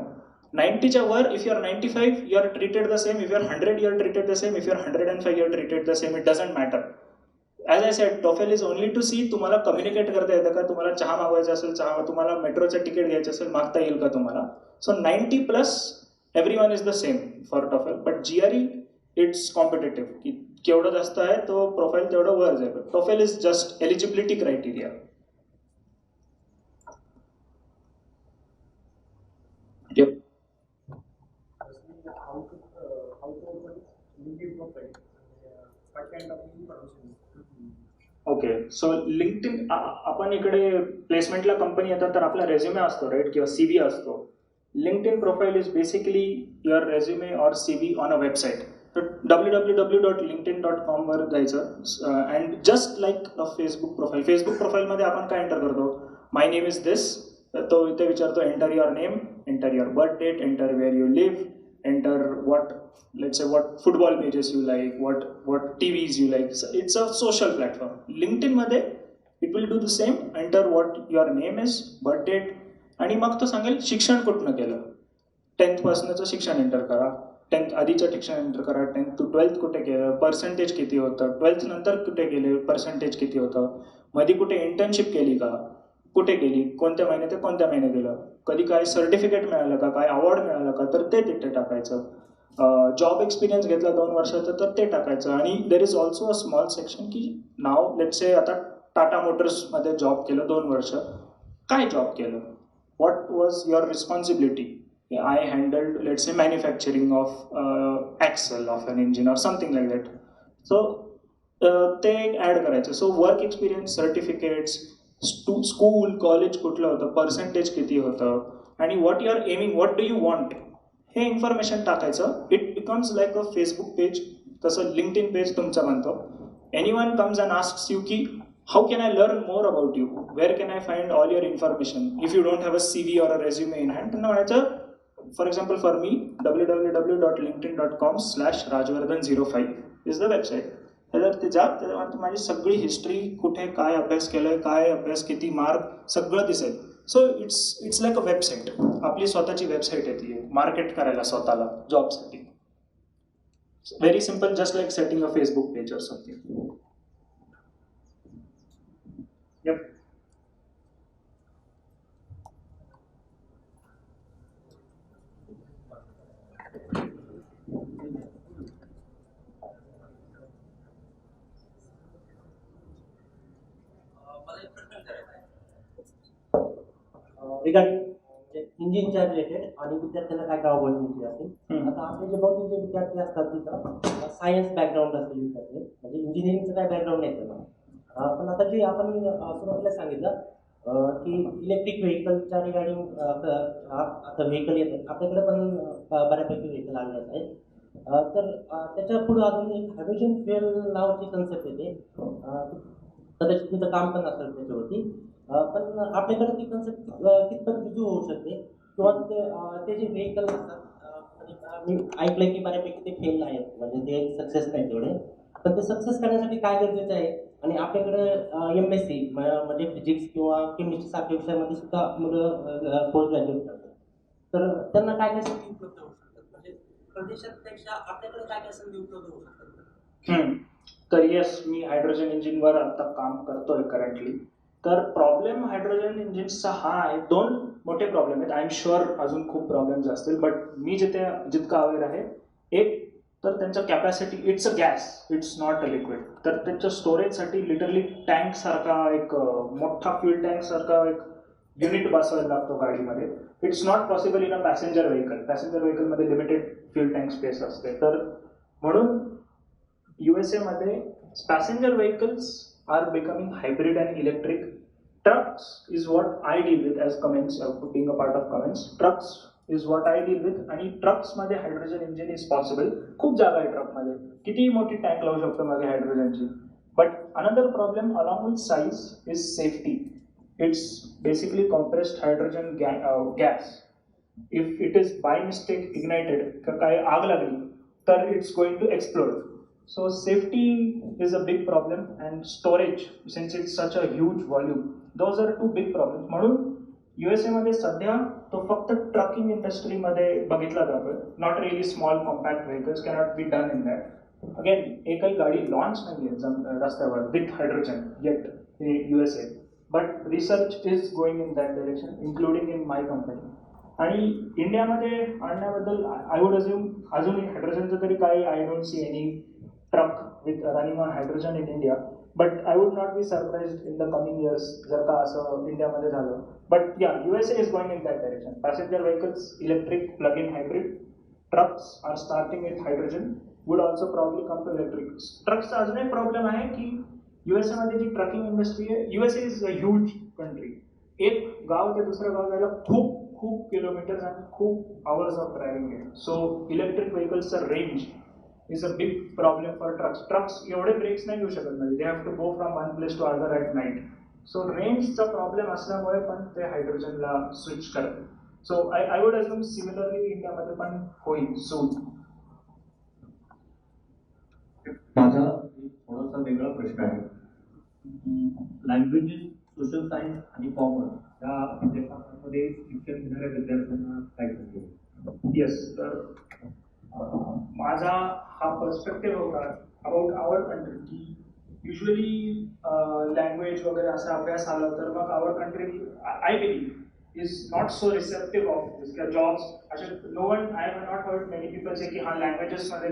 90च्या वर if you are 95 you are treated the same. If you are 100 you are treated the same. If you R 105 you are treated the same. It doesn't matter. As I said, TOEFL is only to see तुम्हाला communicate करता येतं का, तुम्हाला चहा मागवायचा असेल चहा, तुम्हाला मेट्रोचं तिकीट घ्यायचं असेल मागता येईल का तुम्हाला. So 90+ everyone is the same for TOEFL. But GRE it's competitive की केवढं जास्त आहे तो प्रोफाईल तेवढं वर जाईल. TOEFL is just eligibility criteria. Okay. So LinkedIn आपण इकडे प्लेसमेंटला कंपनी येतात तर आपला रेझ्युमे असतो राईट, किंवा CV असतो. LinkedIn profile is basically your resume or CV on a website. तर www.linkedin.com वर जायचं and just like a Facebook प्रोफाईलमध्ये आपण काय एंटर करतो, माय नेम इज दिस. तो इथे विचारतो enter your name, enter your birth date, enter where you live, enter let's say what football pages you like, what TVs you like. So it's a social platform. LinkedIn मध्ये it will do the same. Enter what your name is, birth date, आणि मग तो सांगेल शिक्षण कुठनं केलं. 10th पासूनचं शिक्षण enter करा, 10th आधीचं शिक्षण एंटर करा, 10th to 12th कुठे केलं, पर्सेंटेज किती होतं, 12th नंतर कुठे गेले, पर्सेंटेज किती होतं, मध्ये कुठे इंटर्नशिप केली का, कुठे केली, कोणत्या महिन्यात ते कोणत्या महिन्यात गेलं, कधी काय सर्टिफिकेट मिळालं का, काय अवॉर्ड मिळालं का, तर ते तिथे टाकायचं. जॉब एक्सपिरियन्स घेतला 2 वर्षाचा तर ते टाकायचं. आणि there is also a small section की नाव लेट्स से आता टाटा मोटर्समध्ये जॉब केलं 2 वर्ष, काय जॉब केलं, what was your responsibility. I handled let's say manufacturing of axle of an engine or something like that. So ते ॲड करायचं. So work experience, certificates, school college कुठलं होतं, पर्सेंटेज किती होतं, आणि what you are aiming, what do you want, हे information टाकायचं. It becomes like a Facebook page. तसं लिंक्डइन पेज तुमचं बनतो. Anyone comes and asks you की how can I learn more about you, where can I find all your information if you don't have a CV or a resume in hand. त्यांना म्हणायचं for example for me www.linkedin.com/rajvardhan05 is the website. तर ते जा, त्याच्यामध्ये माझी सगळी history, कुठे काय अभ्यास केलं, काय अभ्यास, किती मार्क, सगळं दिसेल. So it's like a website. आपली स्वतःची वेबसाईट आहे ती, मार्केट करायला स्वतःला जॉबसाठी. Very simple, just like setting a Facebook page or something. Yep. Regarding इंजिनच्या रिलेटेड आणि विद्यार्थ्यांना काय करावं बोलण्याची असेल. आता आपले जे बहुतेक जे विद्यार्थी असतात तिथं सायन्स बॅकग्राऊंड असलेले विद्यार्थी म्हणजे इंजिनिअरिंगचं काय बॅकग्राऊंड नाही त्यांना. पण आता जे आपण सुरुवातीला सांगितलं की इलेक्ट्रिक व्हेकलच्या रिगार्डिंग आता व्हेकल येतात आपल्याकडे पण बऱ्यापैकी व्हेकल आलेले आहेत. तर त्याच्या पुढे अजून एक हायड्रोजन फ्युएल नावाची कन्सेप्ट येते. कदाचित तुमचं काम पण असेल त्याच्यावरती. पण आपल्याकडे ती कन्सेप्ट कितपत रुजू होऊ शकते किंवा ते जे व्हेकल असतात म्हणजे मी ऐकलं की बऱ्यापैकी ते फेल आहेत म्हणजे ते सक्सेस नाही तेवढे. पण ते सक्सेस करण्यासाठी काय गरजेचं आहे आणि आपल्याकडे MSc म्हणजे फिजिक्स किंवा केमिस्ट्री सारख्या विषयामध्ये सुद्धा मुलं पोस्ट ग्रॅज्युएट करतात. तर त्यांना काय काय संधी उपलब्ध होऊ शकतात म्हणजे प्रदेशापेक्षा आपल्याकडे काय काय संधी उपलब्ध होऊ शकतात. तर येस, मी हायड्रोजन इंजिनवर आता काम करतोय करंटली. तर प्रॉब्लेम हायड्रोजन इंजिन्सचा हा आहे, दोन मोठे प्रॉब्लेम आहेत. आय एम शुअर अजून खूप प्रॉब्लेम्स असतील, बट मी जितकं अवेअर आहे, एक तर त्यांचं capacity, it's a gas, it's not a liquid. तर त्यांच्या स्टोरेजसाठी लिटरली टँक सारखा एक मोठा फ्युल टँक सारखा एक युनिट बसवायला लागतो गाडीमध्ये. It's not possible in a passenger vehicle. Passenger व्हेकलमध्ये लिमिटेड फ्युल टँक स्पेस असते. तर म्हणून USA मध्ये passenger vehicles are becoming hybrid and electric. Trucks is what I deal with as Cummins, being a part of Cummins. Trucks is what I deal with. आणि trucks मध्ये hydrogen engine is possible. खूप जागा आहे truck मध्ये, किती मोठी tank लावू शकतो मागे हायड्रोजनची. But another problem along with size is safety. It's basically compressed hydrogen gas. If it is by mistake ignited, काय आग लागली तर it's going to explode. So safety is a big problem, and storage, since it's such a huge volume, those are two big problems. म्हणून USA मध्ये सध्या तो फक्त trucking इंडस्ट्रीमध्ये बघितला जातोय. Not really small compact vehicles cannot be done in that. Again एकही गाडी लॉन्च नाही आहे रस्त्यावर with hydrogen yet in USA, but research is going in that direction, including in my company. आणि इंडियामध्ये आणण्याबद्दल आय वुड अज्युम अजूनही हायड्रोजनचं तरी काही I don't see any truck with running on hydrogen in India, but I would not be surprised in the coming years जर का असं इंडियामध्ये झालं. But yeah, USA is going in that direction. Passenger vehicles, electric, plug-in hybrid. Trucks are starting with hydrogen, would also probably come to electric. ट्रक्सचा अजून एक problem आहे की USA मध्ये जी ट्रकिंग इंडस्ट्री आहे, USA is a huge country. एक गाव ते दुसऱ्या गाव जायला खूप खूप किलोमीटर्स आणि खूप आवर्स ऑफ ड्रायव्हिंग आहे. सो इलेक्ट्रिक व्हेकल्सचा range is a big problem for trucks. Trucks एवढे ब्रेक्स नाही घेऊ शकत नाही. They have to go from one place to other at night. So रेंजचा प्रॉब्लेम असल्यामुळे पण ते हायड्रोजनला स्विच करतात. So I would assume similarly इंडियामध्ये पण होईल सून. माझा थोडासा वेगळा प्रश्न आहे. लँग्वेजेस, सोशल सायन्स आणि कॉमर्स या विद्यापीठामध्ये शिक्षण घेणाऱ्या विद्यार्थ्यांना काय सांगतो. येस, तर माझा हा पर्स्पेक्टिव्ह होता अबाउट आवर कंट्री की युजली लँग्वेज वगैरे असा अभ्यास आला तर मग our country I believe is not so receptive of this. Jobs असे no one, I have not heard many people say की हा लँग्वेजेसमध्ये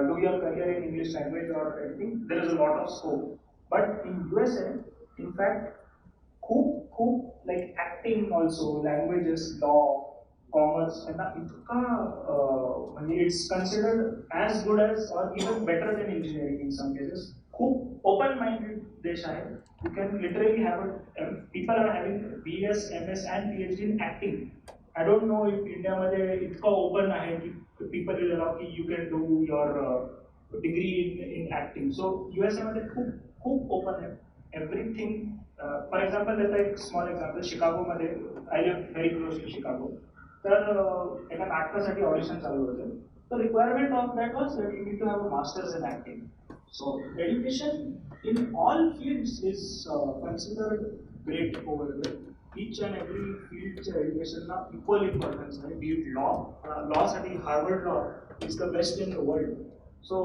do your career in English language और anything, there is a lot of scope. But in USA in fact खूप like acting also, languages, law, commerce यांना इतका म्हणजे it's considered as good as or even better than engineering in some cases. खूप open minded देश आहे. You can literally have people are having BS, MS and PhD in acting. I don't know if इंडियामध्ये इतकं open आहे की people will allow की you can do your degree in acting. So USA मध्ये खूप open आहे everything. For example देता एक स्मॉल एक्झाम्पल, शिकागोमध्ये I live very close to Chicago. तर एका नाटकासाठी ऑडिशन चालू होते. तर requirement of that was that you need to have masters in acting. So education in all fields is considered great over there. Each and every फील्डच्या एज्युकेशनला equal importance आहे. Be it लॉसाठी Harvard law is the best in the world. So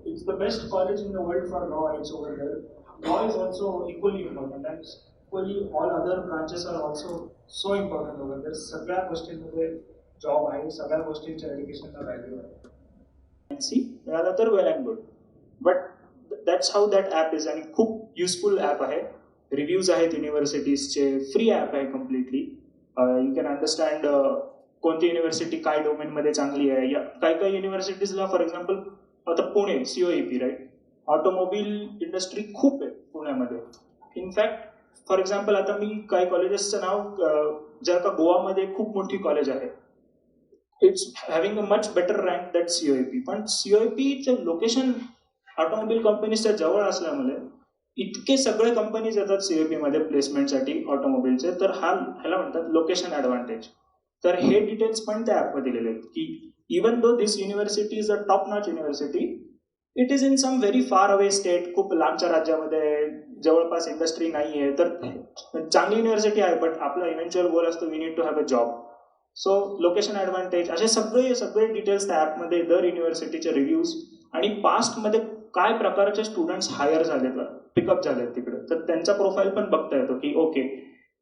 it's the best college in the world for law. It's over there. Law is also equally important, and equally all other branches are also so important over there. सगळ्या गोष्टींमध्ये job आहे, सगळ्या गोष्टींच्या एज्युकेशनला value आहे. Fancy मिळाला तर well and good, but that's how that app is. आणि खूप युजफुल ॲप आहे. रिव्ह्यूज आहेत युनिव्हर्सिटीजचे, फ्री ॲप आहे कम्प्लिटली. यू कॅन अंडरस्टँड कोणती युनिव्हर्सिटी काय डोमेनमध्ये चांगली आहे. या काही युनिव्हर्सिटीजला फॉर एक्झाम्पल आता Pune COEP right, automobile industry खूप आहे पुण्यामध्ये. इनफॅक्ट फॉर एक्झाम्पल आता मी काही कॉलेजेसचं नाव जर का गोवामध्ये खूप मोठी कॉलेज आहे, it's having a much better rank that COEP. पण COEPचं लोकेशन ऑटोमोबाईल कंपनीच्या जवळ असल्यामुळे इतके सगळे कंपनीज येतात COEP मध्ये प्लेसमेंटसाठी ऑटोमोबाईलचे, तर ह्याला म्हणतात लोकेशन ॲडव्हान्टेज. तर हे डिटेल्स पण त्या ॲपमध्ये दिलेले आहेत की even though this university is a top notch university, it is in some very far away state, खूप लांबच्या राज्यामध्ये, जवळपास इंडस्ट्री नाही आहे. तर चांगली युनिव्हर्सिटी आहे, बट आपला इव्हेंच्युअल गोल असतो we need to have a job. So location advantage असे सगळे डिटेल्स त्या ॲपमध्ये, दर युनिव्हर्सिटीचे रिव्ह्यूज आणि पास्टमध्ये काय प्रकारचे स्टुडंट्स हायर झालेत, पिकअप झालेत तिकडे, तर त्यांचा प्रोफाईल पण बघता येतो की okay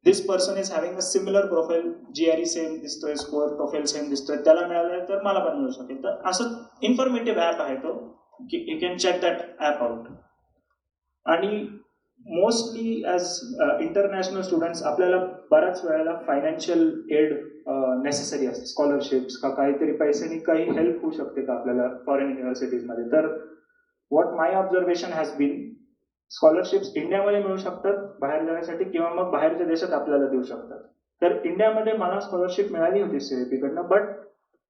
this person is having a similar profile, GRE same दिसतोय, स्कोअर प्रोफाईल सेम दिसतोय, त्याला मिळालं तर मला पण मिळू शकेल. तर असं इन्फॉर्मेटिव्ह ॲप आहे तो, you can check that app out. आणि मोस्टली ॲज इंटरनॅशनल स्टुडंट्स आपल्याला बऱ्याच वेळेला फायनान्शियल एड नेसेसरी असते, स्कॉलरशिप्स का काहीतरी पैशांनी काही हेल्प होऊ शकते का आपल्याला फॉरेन युनिव्हर्सिटीजमध्ये. तर what my observation has been, scholarships इंडियामध्ये मिळू शकतात बाहेर जाण्यासाठी, किंवा मग बाहेरच्या देशात आपल्याला देऊ शकतात. तर इंडियामध्ये मला स्कॉलरशिप मिळाली होती COEP कडनं, but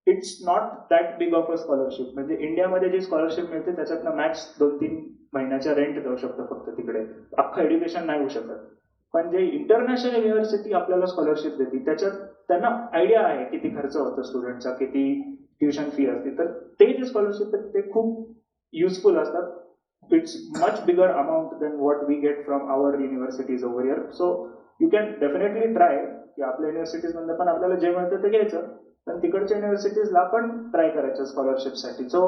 it's not that big of a scholarship. म्हणजे इंडियामध्ये जी स्कॉलरशिप मिळते त्याच्यातनं मॅक्स 2-3 महिन्याच्या रेंट देऊ शकतो फक्त तिकडे, अख्खं एज्युकेशन नाही होऊ शकत. पण जे इंटरनॅशनल युनिव्हर्सिटी आपल्याला स्कॉलरशिप देते त्याच्यात त्यांना आयडिया आहे किती खर्च होतो स्टुडंटचा, किती ट्युशन फी असते, तर ते जे स्कॉलरशिप आहेत ते खूप युजफुल असतात. It's much bigger amount than what we get from our universities over here. So you can definitely try की आपल्या युनिव्हर्सिटीज मध्ये पण आपल्याला जे मिळतं ते घ्यायचं, पण तिकडच्या युनिव्हर्सिटीजला पण ट्राय करायचं स्कॉलरशिपसाठी. सो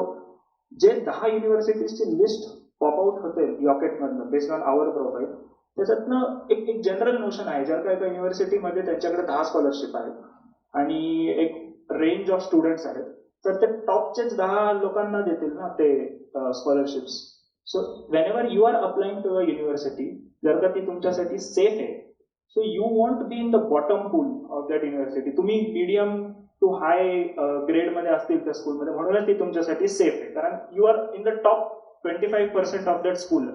जे 10 युनिव्हर्सिटीजची लिस्ट पॉपआउट होते यॉकेटमधनं बेस्ड ऑन आवर प्रोफाईल, त्याच्यातनं एक जनरल नोशन आहे, जर का एका युनिव्हर्सिटीमध्ये त्यांच्याकडे 10 स्कॉलरशिप आहेत आणि एक रेंज ऑफ स्टुडंट्स आहेत, तर ते टॉपचेच 10 लोकांना देतील ना ते scholarships. So whenever you are applying to a university, जर का ती तुमच्यासाठी सेफ आहे, so you want be in the bottom pool of that university. तुम्ही मीडियम टू हाय ग्रेडमध्ये असतील त्या स्कूलमध्ये, म्हणूनच ती तुमच्यासाठी सेफ आहे, कारण you are in the top 25% of that school.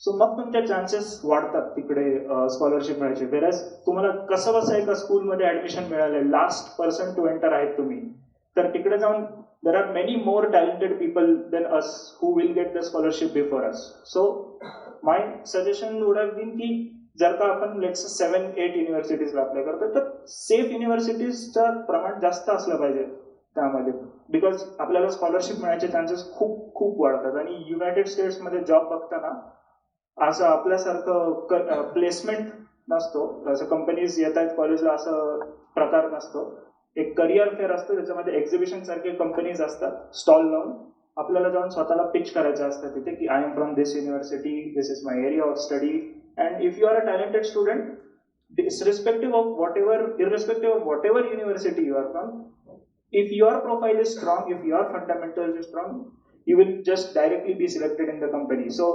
So मग तुमच्या चान्सेस वाढतात तिकडे स्कॉलरशिप मिळायचे. वेरॅज तुम्हाला कसं बसं एका स्कूलमध्ये ऍडमिशन मिळालंय, लास्ट पर्सन टू एंटर आहेत तुम्ही, तर तिकडे जाऊन there are many more talented people than us who will get the scholarship before us. So my suggestion would have been की जर का आपण लेट्स 7-8 युनिव्हर्सिटीजला अप्लाय करतो, तर सेफ युनिव्हर्सिटीजचं प्रमाण जास्त असलं पाहिजे त्यामध्ये, बिकॉज आपल्याला स्कॉलरशिप मिळायचे चान्सेस खूप खूप वाढतात. आणि युनायटेड स्टेट्समध्ये जॉब बघताना असं आपल्यासारखं प्लेसमेंट नसतो, असं कंपनीज येत आहेत कॉलेजला असं प्रकार नसतो. एक करिअर फेअर असतं, त्याच्यामध्ये एक्झिबिशन सारखे कंपनीज असतात, स्टॉल लावून आपल्याला जाऊन स्वतःला पिच करायचं असतं तिथे की I am from this university, this is my area of study, and if you are a talented student, irrespective of whatever university you are from, if your profile is strong, if your fundamentals is strong, you will just directly be selected in the company. So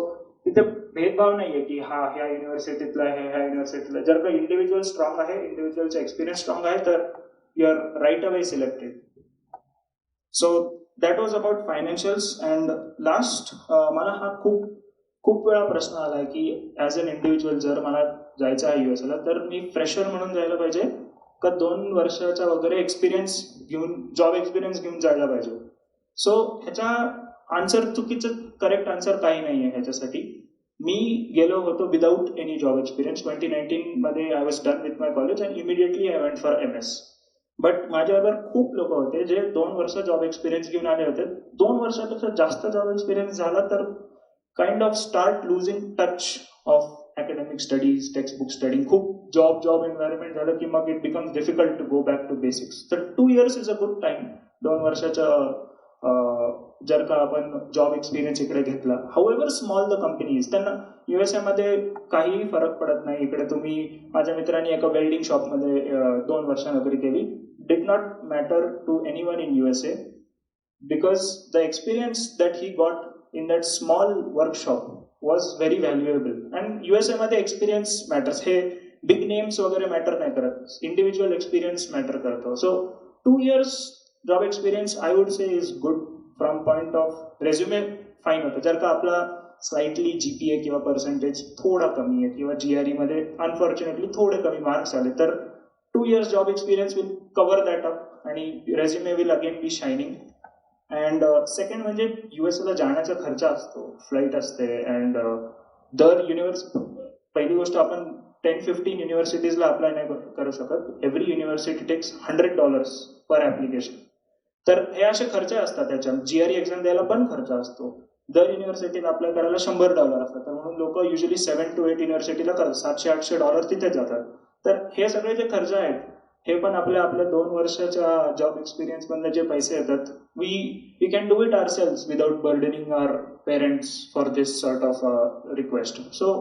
तिथे भेदभाव नाहीये की हा ह्या युनिव्हर्सिटीतला आहे, ह्या युनिव्हर्सिटीतला. जर का इंडिव्हिज्युअल स्ट्रॉंग आहे, इंडिव्हिज्युअलचा एक्सपिरियन्स स्ट्रॉंग आहे, तर you are right away selected. So that was about financials. And last मला हा खूप वेळा प्रश्न आलाय की ॲज अन इंडिव्हिज्युअल जर मला जायचं आहे USला, तर मी फ्रेशर म्हणून जायला पाहिजे का 2 वर्षाचा वगैरे एक्सपिरियन्स घेऊन, जॉब एक्सपिरियन्स घेऊन जायला पाहिजे. सो ह्याचा आन्सर चुकीचं, करेक्ट आन्सर काही नाही आहे ह्याच्यासाठी. मी गेलो होतो विदाऊट एनी जॉब एक्सपिरियन्स. 2019 मध्ये I was done with my college and immediately I went for MS. But माझ्याबरोबर खूप लोक होते जे 2 वर्ष जॉब एक्सपिरियन्स घेऊन आले होते. 2 वर्षापेक्षा जास्त जॉब एक्सपिरियन्स झाला तर kind of start losing touch of academic studies, textbook study. खूप जॉब एन्व्हायरमेंट झालं की मग it becomes difficult to go back to basics. तर 2 years is a good time. 2 वर्षाच्या जर का आपण जॉब एक्सपिरियन्स इकडे घेतला, however small the company is, त्यांना USA मध्ये काहीही फरक पडत नाही. इकडे तुम्ही, माझ्या मित्रांनी एका वेल्डिंग शॉपमध्ये 2 वर्ष नोकरी केली. Did not matter to anyone in USA because the experience that he got in that small workshop was very valuable. And USA मध्ये एक्सपिरियन्स मॅटर्स. हे बिग नेम्स वगैरे मॅटर नाही करत, इंडिव्हिज्युअल एक्सपिरियन्स मॅटर करतो. So 2 years job experience I would say is good. From point of resume fine होतं. जर का आपला स्लाइटली GPA किंवा पर्सेंटेज थोडा कमी आहे किंवा GRE मध्ये अनफॉर्च्युनेटली थोडे कमी मार्क्स आले, तर 2 years job experience will cover that up आणि resume will again be shining. And second म्हणजे USA ला जाण्याचा खर्च असतो, फ्लाईट असते, अँड दर पहिली गोष्ट आपण 10-15 युनिव्हर्सिटीजला अप्लाय नाही करू शकत. एव्हरी युनिव्हर्सिटी टेक्स $100 पर ॲप्लिकेशन. तर हे असे खर्च असतात. त्याच्यात GRE एक्झाम द्यायला पण खर्च असतो. दर युनिव्हर्सिटीला अप्लाय करायला $100 असतात. तर म्हणून लोक युजली 7 to 8 युनिव्हर्सिटीला करतात, $700-800 तिथे जातात. तर हे सगळे जे खर्च आहेत हे पण आपल्या 2 वर्षाच्या जॉब एक्सपिरियन्स मधले जे पैसे येतात, we can do it ourselves without burdening our parents for this sort of request. So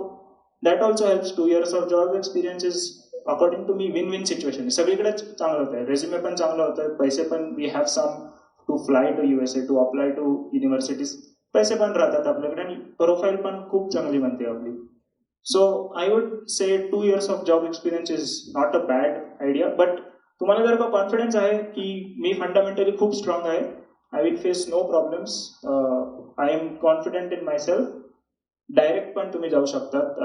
that also helps. 2 years of job experience is according to me win-win situation. सगळीकडे चांगलं होतं, रेझ्युमे पण चांगलं होतं, पैसे पण, we have some to fly to USA to apply to universities, पैसे पण राहतात आपल्याकडे आणि प्रोफाईल पण खूप चांगली बनते आपली. So I would say 2 years of job experience is not a bad idea. But तुम्हाला जर का कॉन्फिडन्स आहे की मी फंडामेंटली खूप स्ट्रॉंग आहे, I will face no problems, I am confident in my self, direct पण तुम्ही जाऊ शकतात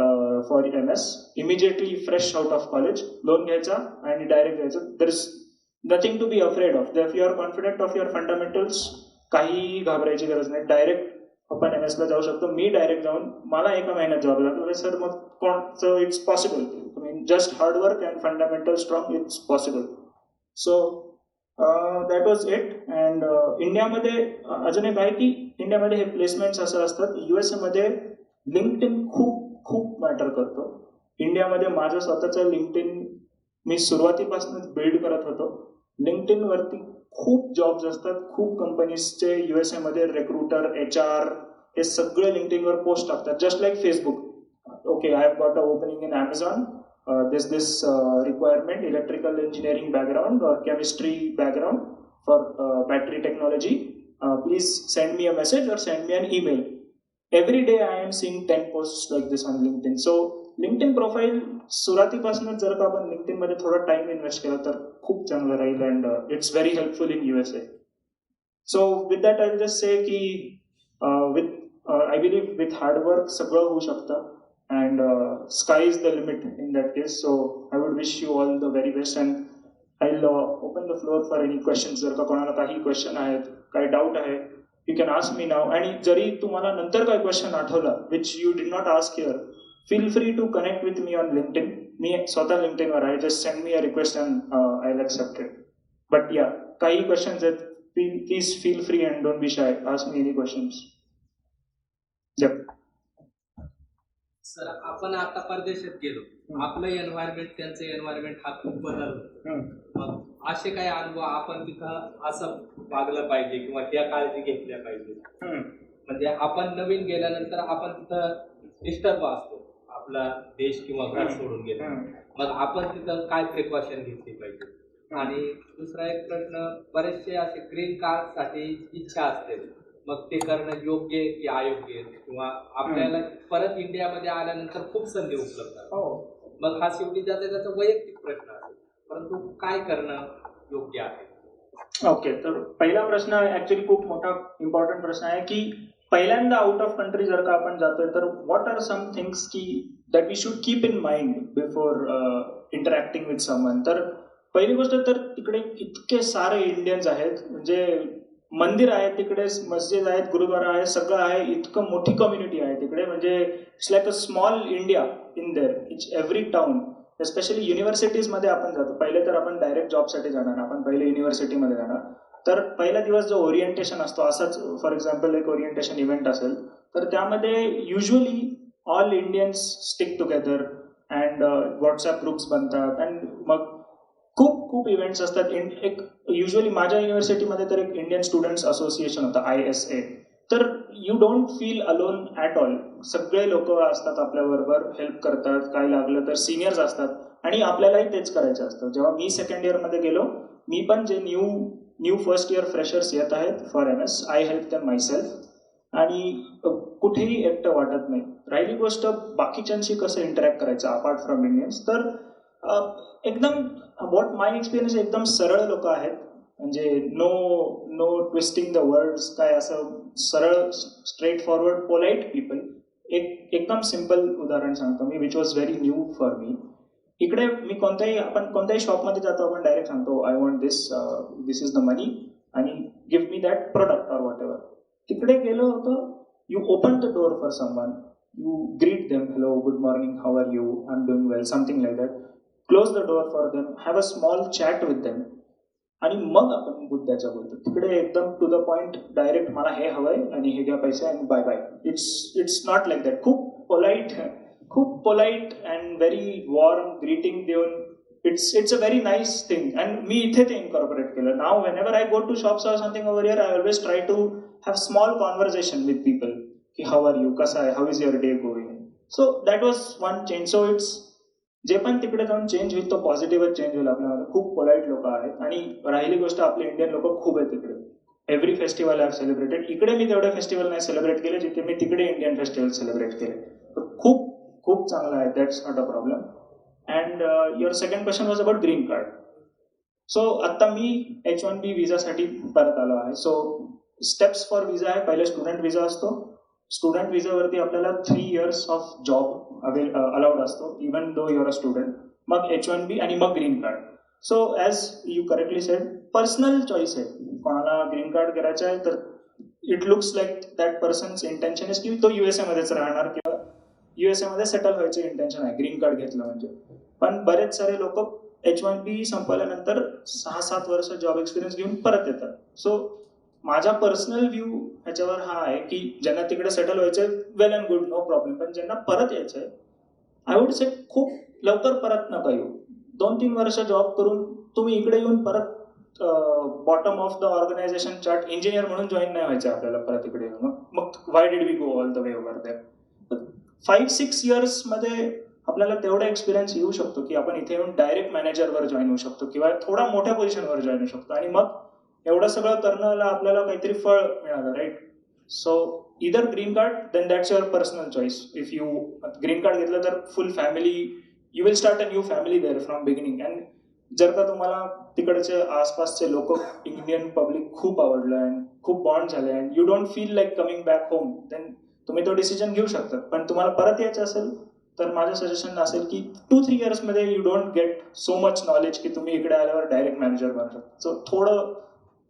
for MS immediately fresh out of college. Loan घ्यायचा आणि डायरेक्ट जायचं. There is nothing to be afraid of. If you are confident of your fundamentals, काही घाबरायची गरज नाही. डायरेक्ट आपण MS ला जाऊ शकतो. मी डायरेक्ट जाऊन मला 1 महिन्यात जॉब लागला सर, मग कोणचं it's possible. Just hard work and fundamental strong, it's possible. So that was it. And इंडियामध्ये अजून एक आहे की इंडियामध्ये हे प्लेसमेंट्स असं असतात, USA मध्ये लिंक्डइन खूप मॅटर करतो. इंडियामध्ये माझं स्वतःचं लिंक्डइन मी सुरुवातीपासूनच बिल्ड करत होतो. लिंक्डइन वरती खूप जॉब्स असतात, खूप कंपनीजचे USA मध्ये रिक्रुटर, HR हे सगळे लिंक्डइनवर पोस्ट टाकतात, just like Facebook. Okay, I have got a opening in Amazon, this requirement, electrical engineering background or chemistry background for battery technology, please send me a message or send me an email. Every day I am seeing 10 posts like this on LinkedIn. So LinkedIn profile सुरुवातीपासूनच जर का आपण LinkedIn मध्ये थोडा time invest केला तर खूप चांगलं राहील. And it's very helpful in USA. So with that I will just say की आय बिलीव्ह विथ हार्डवर्क सगळं होऊ शकतं. And sky is the limit in that case. So I would wish you all the very best, and I'll open the floor for any questions. जर का कोणाला काही question आहेत, काही डाऊट आहे, you can ask me now. आणि जरी तुम्हाला नंतर काही क्वेश्चन आठवला which you did not ask here, feel free to connect with me on LinkedIn. मी स्वतः LinkedIn वर आहे, just send me a request and I'll accept it. But yeah, काही क्वेश्चन्स आहेत, please feel free and don't be shy. Ask me any questions. Yep. Sir, आपण आता परदेशात गेलो, आपलं एन्व्हायरमेंट त्यांचं एन्व्हायरमेंट हा खूप बदल. मग असे काही अनुभव आपण तिथं असं वागलं पाहिजे किंवा त्या काळजी घेतल्या पाहिजे. म्हणजे आपण नवीन गेल्यानंतर आपण तिथं डिस्टर्ब असतो, आपला देश किंवा घर सोडून गेलो, मग आपण तिथं काय प्रिकॉशन घेतली पाहिजे. आणि दुसरा एक प्रश्न, बरेचसे असे ग्रीन कार्ड साठी इच्छा असते, मग ते करणं योग्य की अयोग्य, किंवा आपल्याला परत इंडियामध्ये आल्यानंतर खूप संधी उपलब्ध असतात. मग हा शेवटी त्याचा वैयक्तिक प्रश्न असेल, परंतु काय करणं योग्य आहे. ओके, तर पहिला प्रश्न ऍक्च्युली खूप मोठा इम्पॉर्टंट प्रश्न आहे की पहिल्यांदा आउट ऑफ कंट्री जर का आपण जातोय तर व्हॉट आर सम थिंग्स की that we should keep in mind before interacting with someone. तर पहिली गोष्ट तर तिकडे इतके सारे इंडियन्स आहेत, म्हणजे मंदिर आहे तिकडे, मस्जिद आहेत, गुरुद्वारा आहे, सगळं आहे, इतकं मोठी कम्युनिटी आहे तिकडे. म्हणजे it's like a small India in there, each every town. Especially युनिव्हर्सिटीजमध्ये आपण जातो, पहिले तर आपण डायरेक्ट जॉबसाठी जाणार, आपण पहिले युनिव्हर्सिटीमध्ये जाणार. तर पहिला दिवस जो ओरिएंटेशन असतो, असाच फॉर एक्झाम्पल एक ओरिएंटेशन इव्हेंट असेल, तर त्यामध्ये usually all Indians stick together and WhatsApp groups बनतात. अँड मग खूप खूप इव्हेंट्स असतात. एक युजली माझ्या युनिव्हर्सिटीमध्ये तर एक इंडियन स्टुडंट्स असोसिएशन होतं, ISA. तर you don't feel alone at all. सगळे लोक असतात आपल्याबरोबर, हेल्प करतात, काय लागलं तर सिनियर्स असतात आणि आपल्यालाही तेच करायचं असतं. जेव्हा मी सेकंड इयरमध्ये गेलो, मी पण जे न्यू फर्स्ट इयर फ्रेशर्स येत आहेत for MS, I help them myself आणि कुठेही एकटं वाटत नाही. राहिली गोष्ट बाकीच्यांशी कसं इंटरॅक्ट करायचं अपार्ट फ्रॉम इंडियन्स, तर एकदम वॉट माय एक्सपिरियन्स एकदम सरळ लोक आहेत. म्हणजे नो ट्विस्टिंग द वर्ड्स, काय असं सरळ स्ट्रेट फॉरवर्ड पोलाइट पीपल. एकदम सिम्पल उदाहरण सांगतो मी, which was very new for me. इकडे आपण कोणत्याही शॉपमध्ये जातो, आपण डायरेक्ट सांगतो I want this is the money आणि give me that product or whatever. तिकडे गेलो होतं, you open the door for someone, you greet them, hello, good morning, how are you, I'm doing well, something like that. Close the door for them, have a small chat with them आणि मग आपण मुद्द्याच्या बोलतो. तिकडे एकदम to the point, direct मला हे हवंय आणि हे घ्या पैसे आणि bye bye. It's not like that. खूप polite and very warm greeting देऊन it's a very nice thing. And मी इथे ते इन्कॉर्पोरेट केलं. नाव whenever I go to shops or something over here, I always try to have small conversation with people की how are you, कसा आहे, how is your day going. So that was one change. So it's जे पण तिकडे जाऊन change होईल तो पॉझिटिव्हच change होईल आपल्यामध्ये. खूप पोलाइट लोक आहेत आणि राहिली गोष्ट आपले इंडियन लोक खूप आहेत तिकडे. Every festival I have celebrated. इकडे मी तेवढे फेस्टिवल नाही सेलिब्रेट केले जिथे मी तिकडे इंडियन फेस्टिवल सेलिब्रेट केले. खूप खूप चांगलं आहे, that's not a problem. And your second question was about green card. So आत्ता मी H1B विजासाठी परत आलो आहे. सो स्टेप्स फॉर विजा आहे. पहिले स्टुडंट विजा असतो. स्टुडंट विजावरती आपल्याला 3 years ऑफ जॉब अलाउड असतो, even though your a student. मग H1B आणि मग green card. So as you correctly said, personal choice आहे. कोणाला ग्रीन कार्ड करायचं आहे तर it looks like that person's intention is की तो USA मध्येच राहणार किंवा USA मध्ये सेटल व्हायचं इंटेन्शन आहे ग्रीन कार्ड घेतलं म्हणजे. पण बरेच सारे लोक H1B संपल्यानंतर 6-7 वर्ष जॉब एक्सपिरियन्स घेऊन परत येतात. सो माझा पर्सनल व्ह्यू ह्याच्यावर हा आहे की ज्यांना तिकडे सेटल व्हायचंय, वेल अँड गुड, नो प्रॉब्लेम. पण ज्यांना परत यायचंय, आय वुड से खूप लवकर परत नका येऊ. 2-3 वर्ष जॉब करून तुम्ही इकडे येऊन परत bottom of the organisation chart engineer म्हणून जॉईन नाही व्हायचं आपल्याला परत इकडे येऊन. मग why did we go all the way over there. 5-6 years मध्ये आपल्याला तेवढा एक्सपिरियन्स येऊ शकतो की आपण इथे येऊन डायरेक्ट मॅनेजरवर जॉईन होऊ शकतो किंवा थोडा मोठ्या पोझिशनवर जॉईन होऊ शकतो आणि मग एवढं सगळं करणं आपल्याला काहीतरी फळ मिळालं, right. So either green card, then that's your personal choice. If you green card घेतलं तर full family, you will start a new family there from beginning. And जर का तुम्हाला तिकडचे आसपासचे लोक, इंडियन पब्लिक खूप आवडलं अँड खूप बॉन्ड झाले and you don't feel like coming back home, then तुम्ही तो डिसिजन घेऊ शकता. पण तुम्हाला परत यायचं असेल तर माझं सजेशन असेल की 2-3 years मध्ये you don't get so much knowledge की तुम्ही इकडे आल्यावर डायरेक्ट मॅनेजर बनू शकता. सो थोडं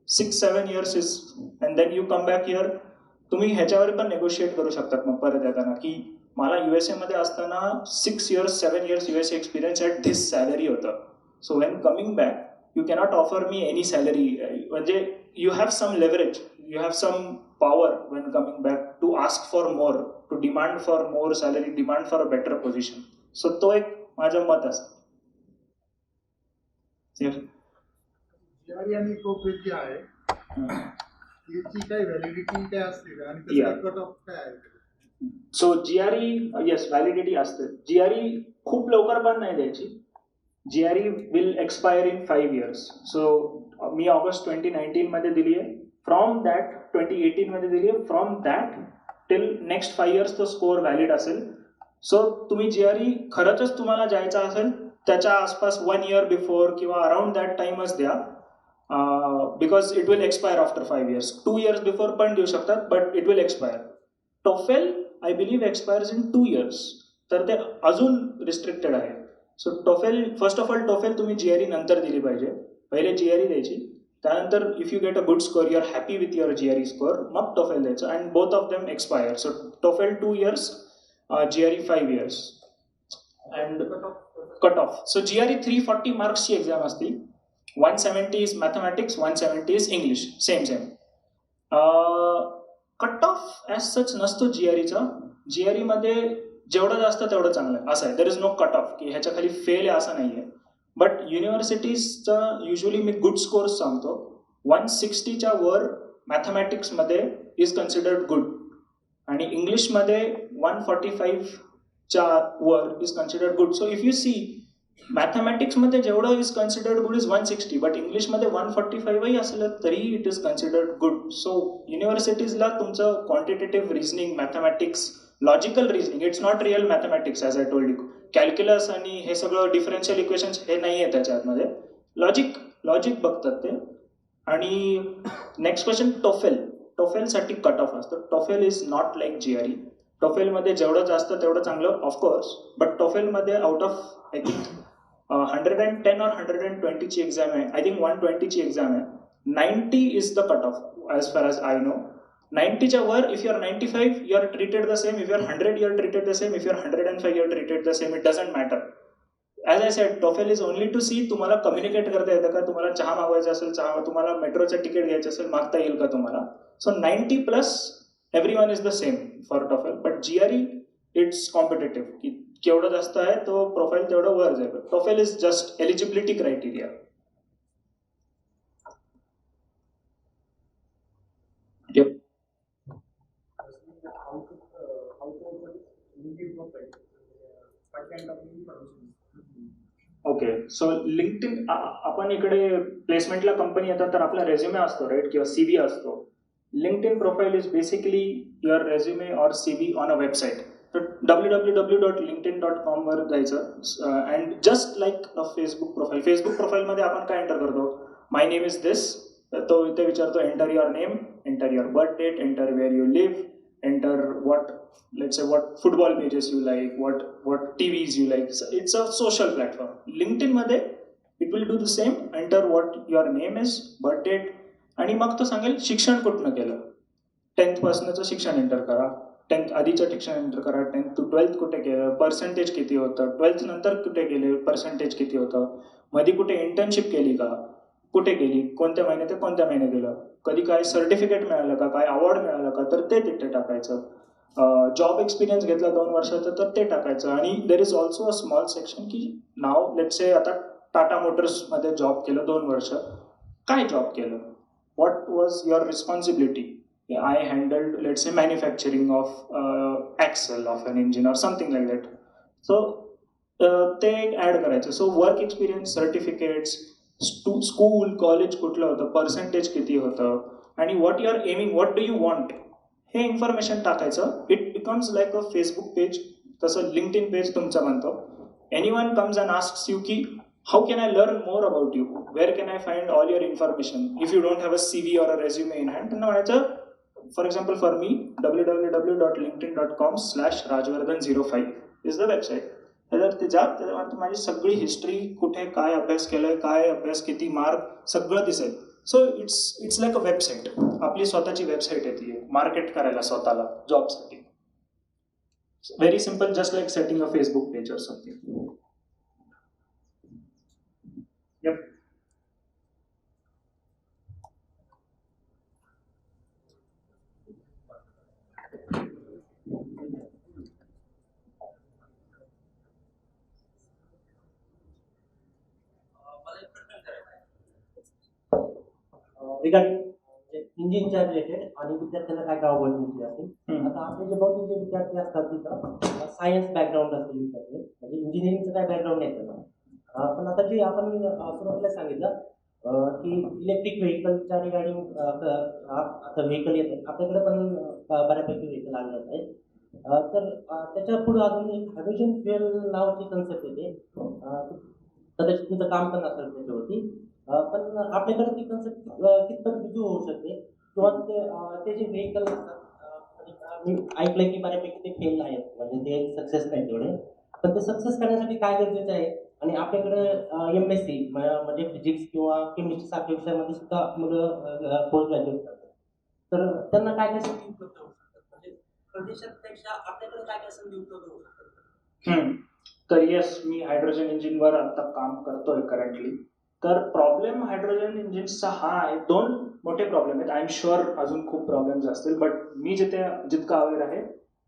6-7 years is, and then you come back here. तुम्ही ह्याच्यावर पण नेगोशिएट करू शकतात मग परत येताना की मला USA मध्ये असताना 6 years 7 years USA experience at this salary होतं. So when coming back you cannot offer me any salary. म्हणजे you have some leverage, you have some power when coming back to ask for more, to demand for more salary, demand for a better position. So तो एक माझं मत असतं. GRE आणि कोपेज जे आहे त्याची काही व्हॅलिडिटी काय असते का आणि Yeah. त्याचा कट ऑफ काय आहे? सो GRE, येस, व्हॅलिडिटी असते. GRE खूप लवकर पण नाही द्यायची. GRE will expire in 5 years. So me August 2019 मध्ये दिली आहे. फ्रॉम दॅट 2018 मध्ये दिली आहे. From that till next 5 years तो स्कोअर व्हॅलिड असेल. सो तुम्ही GRE खरंच तुम्हाला जायचं असेल त्याच्या आसपास 1 year बिफोर किंवा अराउंड दॅट टाइमच द्या. Because it will expire after 5 years. 2 years before पण देऊ शकतात, but it will expire. TOEFL I believe expires in 2 years. तर ते अजून रिस्ट्रिक्टेड आहे. So TOEFL, first of all TOEFL तुम्ही GRE नंतर दिली पाहिजे. पहिले GRE द्यायची, त्यानंतर if you get a good score, you are happy with your GRE score, मग TOEFL द्यायचं. And both of them expire. So TOEFL 2 years, GRE 5 years. And cut off. So GRE 340 मार्क्सची exam असते. 170 is mathematics, 170 is English, same. Cut off as such नसतो GREचा. GRE मध्ये जेवढं जास्त तेवढं चांगलं आहे, असं आहे. There is no cut off की ह्याच्या खाली फेल आहे असं नाही आहे. बट युनिव्हर्सिटीजचा युजली मी गुड स्कोर्स सांगतो. 160च्या वर मॅथमॅटिक्समध्ये इज कन्सिडर्ड गुड आणि इंग्लिशमध्ये 145च्या वर is considered good. So if you see मॅथमॅटिक्समध्ये जेवढं is considered good is 160, but इंग्लिशमध्ये 145ही असलं तरीही it is considered good. So युनिव्हर्सिटीजला तुमचं quantitative reasoning, mathematics, logical reasoning, it's not real mathematics as I told you. Calculus आणि हे सगळं डिफरन्शियल इक्वेशन्स हे नाही आहे त्याच्यामध्ये. लॉजिक बघतात ते. आणि नेक्स्ट क्वेश्चन, टोफेलसाठी कट ऑफ असतं. TOEFL is not like GRE. टोफेलमध्ये जेवढं जास्त तेवढं चांगलं ऑफकोर्स, बट टोफेलमध्ये out of I think 110 or 120ची एक्झाम आहे, आय थिंक 120ची एक्झाम आहे. 90 is the cut off as far as I know. 90च्या वर if you are 95 you are treated the same, if you are 100 you are treated the same, if you R 105 you are treated the same, it doesn't matter. As I said, TOEFL is only to see तुम्हाला communicate करता येतं का, तुम्हाला चहा मागवायचा असेल चहा, तुम्हाला मेट्रोचं तिकीट घ्यायचं असेल मागता येईल का तुम्हाला. So 90+ everyone is the same for TOEFL. But GRE it's competitive, की केवढं जास्त आहे तो प्रोफाईल तेवढं वर जाईल. TOEFL is just eligibility criteria. Okay, so LinkedIn, आपण इकडे प्लेसमेंटला कंपनी येतात तर आपला रेझ्युमे असतो राईट, किंवा CV असतो. LinkedIn profile is basically your resume or CV on a website. तर www.linkedin.com वर जायचं and just like a Facebook प्रोफाईलमध्ये आपण काय एंटर करतो, माय नेम इज दिस. तो इथे विचारतो enter your name, enter your birth date, enter where you live, enter what let's say what football pages you like, what TVs you like. So it's a social platform. LinkedIn मध्ये it will do the same. Enter what your name is, birth date, आणि मग तो सांगेल शिक्षण कुठनं केलं. 10th पासूनचं शिक्षण enter करा, 10th आधीचं शिक्षण एंटर करा, 10th to 12th कुठे केलं, पर्सेंटेज किती होतं, 12th नंतर कुठे गेले, पर्सेंटेज किती होतं, मध्ये कुठे इंटर्नशिप केली का, कुठे केली, कोणत्या महिन्यात ते कोणत्या महिन्यात गेलं, कधी काय सर्टिफिकेट मिळालं का, काय अवॉर्ड मिळालं का, तर ते तिथे टाकायचं. जॉब एक्सपिरियन्स घेतला 2 वर्षाचा तर ते टाकायचं. आणि there is also a small section की नाव लेट्स से आता टाटा मोटर्समध्ये जॉब केलं 2 वर्ष, काय जॉब केलं, what was your responsibility. I handled let's say manufacturing of axle of an engine or something like that. So ते ॲड करायचं. So work experience, certificates, school college कुठलं होतं, पर्सेंटेज किती होतं, आणि what you are aiming, what do you want, हे information टाकायचं. It becomes like a Facebook page, तसं लिंक्डइन पेज तुमचं बनतो. Anyone comes and asks you की how can I learn more about you, where can I find all your information, if you don't have a CV or a resume in hand, त्यांना म्हणायचं for example for me www.linkedin.com/rajvardhan05 is the website. तर ते जा, त्याच्यामध्ये माझी सगळी history, कुठे काय अभ्यास केलाय, काय अभ्यास, किती मार्क, सगळं दिसेल. So it's like a website, आपली स्वतःची वेबसाईट आहे ती, मार्केट करायला स्वतःला जॉबसाठी. Very simple, just like setting a Facebook page or something. Yep. Regarding इंजिनच्या रिलेटेड आणि विद्यार्थ्यांना काय ऑपॉर्च्युनिटी असेल. आता आपले जे बहुतेक जे विद्यार्थी असतात तिथं सायन्स बॅकग्राऊंड असते विद्यार्थी, म्हणजे इंजिनिअरिंगचं काय बॅकग्राऊंड नाही त्यांना. पण आता जे आपण सुरुवातीला सांगितलं की इलेक्ट्रिक व्हेकलच्या रिगार्डिंग आता व्हेकल येतात आपल्याकडे पण बऱ्यापैकी व्हेकल आणत आहेत. तर त्याच्या पुढे अजून एक हायड्रोजन फ्युएल नावाची कन्सेप्ट येते. कदाचित तुमचं काम पण असेल त्याच्यावरती, पण आपल्याकडे ती कन्सेप्ट कितपत रुजू होऊ शकते, किंवा ते जे व्हेकल असतात मी ऐकलंय की बऱ्यापैकी ते फेल आहेत, म्हणजे ते सक्सेस नाही तेवढे. पण ते सक्सेस करण्यासाठी काय गरजेचं आहे, आणि आपल्याकडे MSc म्हणजे फिजिक्स किंवा केमिस्ट्री सारख्या विषयामध्ये सुद्धा मुलं पोस्ट ग्रॅज्युएट करतात. तर त्यांना काय काय संधी उपलब्ध होऊ शकतात, म्हणजे प्रदेशापेक्षा आपल्याकडे काय काय संधी उपलब्ध होऊ शकतात. तर येस, मी हायड्रोजन इंजिनवर आता काम करतोय करंटली. तर प्रॉब्लेम हायड्रोजन इंजिन्सचा हा आहे, 2 मोठे प्रॉब्लेम आहेत. आय एम शुअर अजून खूप प्रॉब्लेम्स असतील, बट मी जितका अवेअर आहे,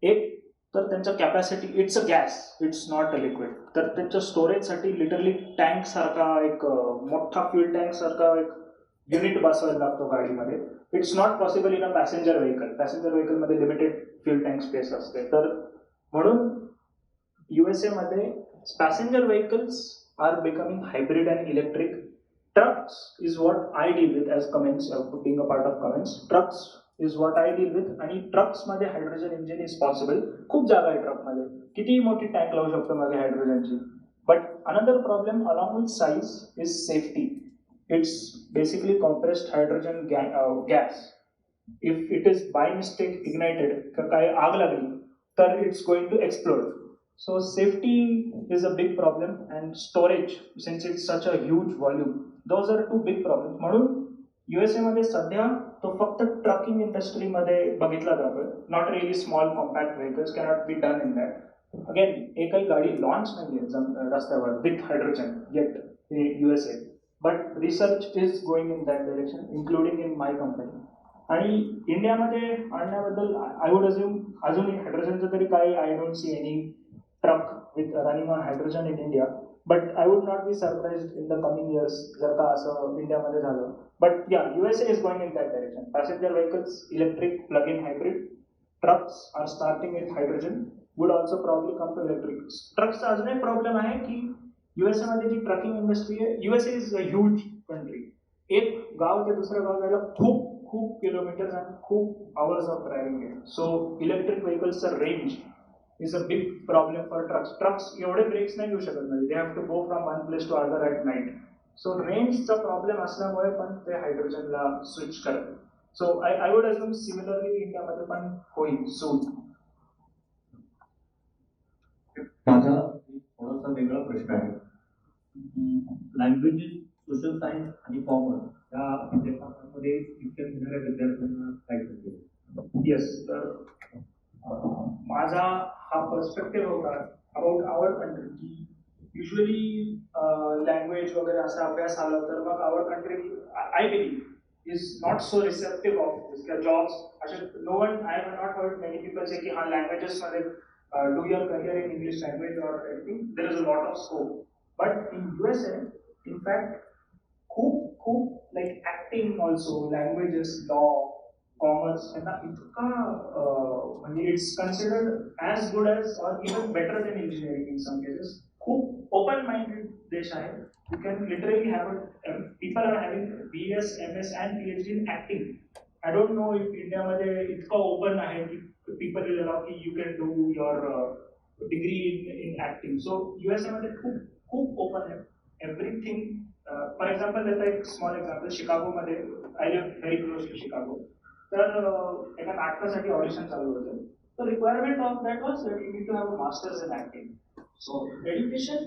एक तर त्यांच्या capacity, it's a gas, it's not a liquid, तर त्यांच्या स्टोरेजसाठी लिटरली टँक सारखा एक मोठा फ्युल टँक सारखा एक युनिट बसवायला लागतो गाडीमध्ये. It's not possible in a passenger व्हेकलमध्ये लिमिटेड फ्युल टँक स्पेस असते. तर म्हणून USA मध्ये passenger vehicles are becoming hybrid and electric. Trucks is what I deal with as Cummins, being a part of Cummins. Trucks is what I deal with, आणि trucks मध्ये hydrogen engine is possible. खूप जागा आहे truck मध्ये, कितीही मोठी tank लावू शकतो मध्ये हायड्रोजनची. But another problem along with size is safety. It's basically compressed hydrogen gas. If it is by mistake ignited, काय आग लागली तर it's going to explode. So safety is a big problem, and storage, since it's such a huge volume, those are two big problems. म्हणून USA मध्ये सध्या तो फक्त trucking इंडस्ट्रीमध्ये बघितला जातोय. Not really small compact vehicles cannot be done in that. Again एकही गाडी लॉन्च नाहीये रस्त्यावर with hydrogen yet in USA, but research is going in that direction, including in my company. आणि इंडियामध्ये आणण्याबद्दल आय वुड अज्युम अजूनही हायड्रोजनचं तरी काही I don't see any truck with running on hydrogen in India, but I would not be surprised in the coming years जर का असं इंडियामध्ये झालं. But yeah, USA is going in that direction. Passenger vehicles, electric, plug-in hybrid. Trucks are starting with hydrogen, would also probably come to electric. Trucks चा अजून एक problem आहे की USA मध्ये जी ट्रकिंग इंडस्ट्री आहे, USA is a huge country. एक गाव ते दुसऱ्या गाव जायला खूप खूप किलोमीटर आणि खूप आवर्स ऑफ ड्रायव्हिंग आहे. सो इलेक्ट्रिक व्हेकल्सचं range is a big problem for trucks. Trucks एवढे ब्रेक्स नाही घेऊ शकत नाही. They have to go from one place to other at night. So रेंजचा प्रॉब्लेम असल्यामुळे पण ते हायड्रोजनला स्विच करतात. So I would assume similarly इंडियामध्ये पण होईल सून. माझा थोडासा वेगळा प्रश्न आहे. लँग्वेजेस, सोशल सायन्स आणि कॉमर्स या विद्यापीठांमध्ये शिक्षण घेणाऱ्या विद्यार्थ्यांना काय सांगतो? येस, तर माझा हा पर्स्पेक्टिव्ह होता अबाउट आवर कंट्री की युजली लँग्वेज वगैरे असा अभ्यास आला तर मग our country I believe is not so receptive of this. किंवा जॉब्स असे no one, I have not heard many people say की हा लँग्वेजेसमध्ये do your career in English language और anything, there is a lot of scope. But in USA in fact खूप खूप like acting also, languages, law, commerce यांना इतका म्हणजे it's considered as good as or even better than engineering in some cases. खूप open minded देश आहे. You can literally have people are having BS, MS and PhD in acting. I don't know if इंडियामध्ये इतकं open आहे की people will allow की you can do your degree in acting. So USA मध्ये खूप खूप ओपन आहे everything. For example देता एक स्मॉल एक्झाम्पल, शिकागोमध्ये, I live very close to Chicago. तर एका नाटकासाठी ऑडिशन चालू होते. तर requirement of that was that you need to have a masters in acting. So education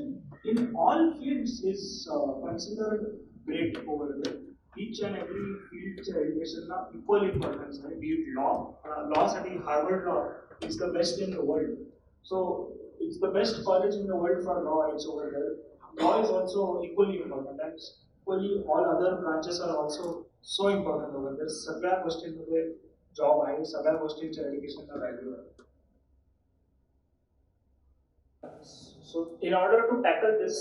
in all fields is considered great over there. Each and every फील्डच्या एज्युकेशनला equal importance आहे. Be it लॉसाठी Harvard law is the best in the world. So it's the best college in the world for law, it's over there. Law is also equally important, and equally all other branches are also so important over there. सगळ्या गोष्टींमध्ये job आहे, सगळ्या गोष्टींच्या एज्युकेशनला value आहे. So in order to tackle this,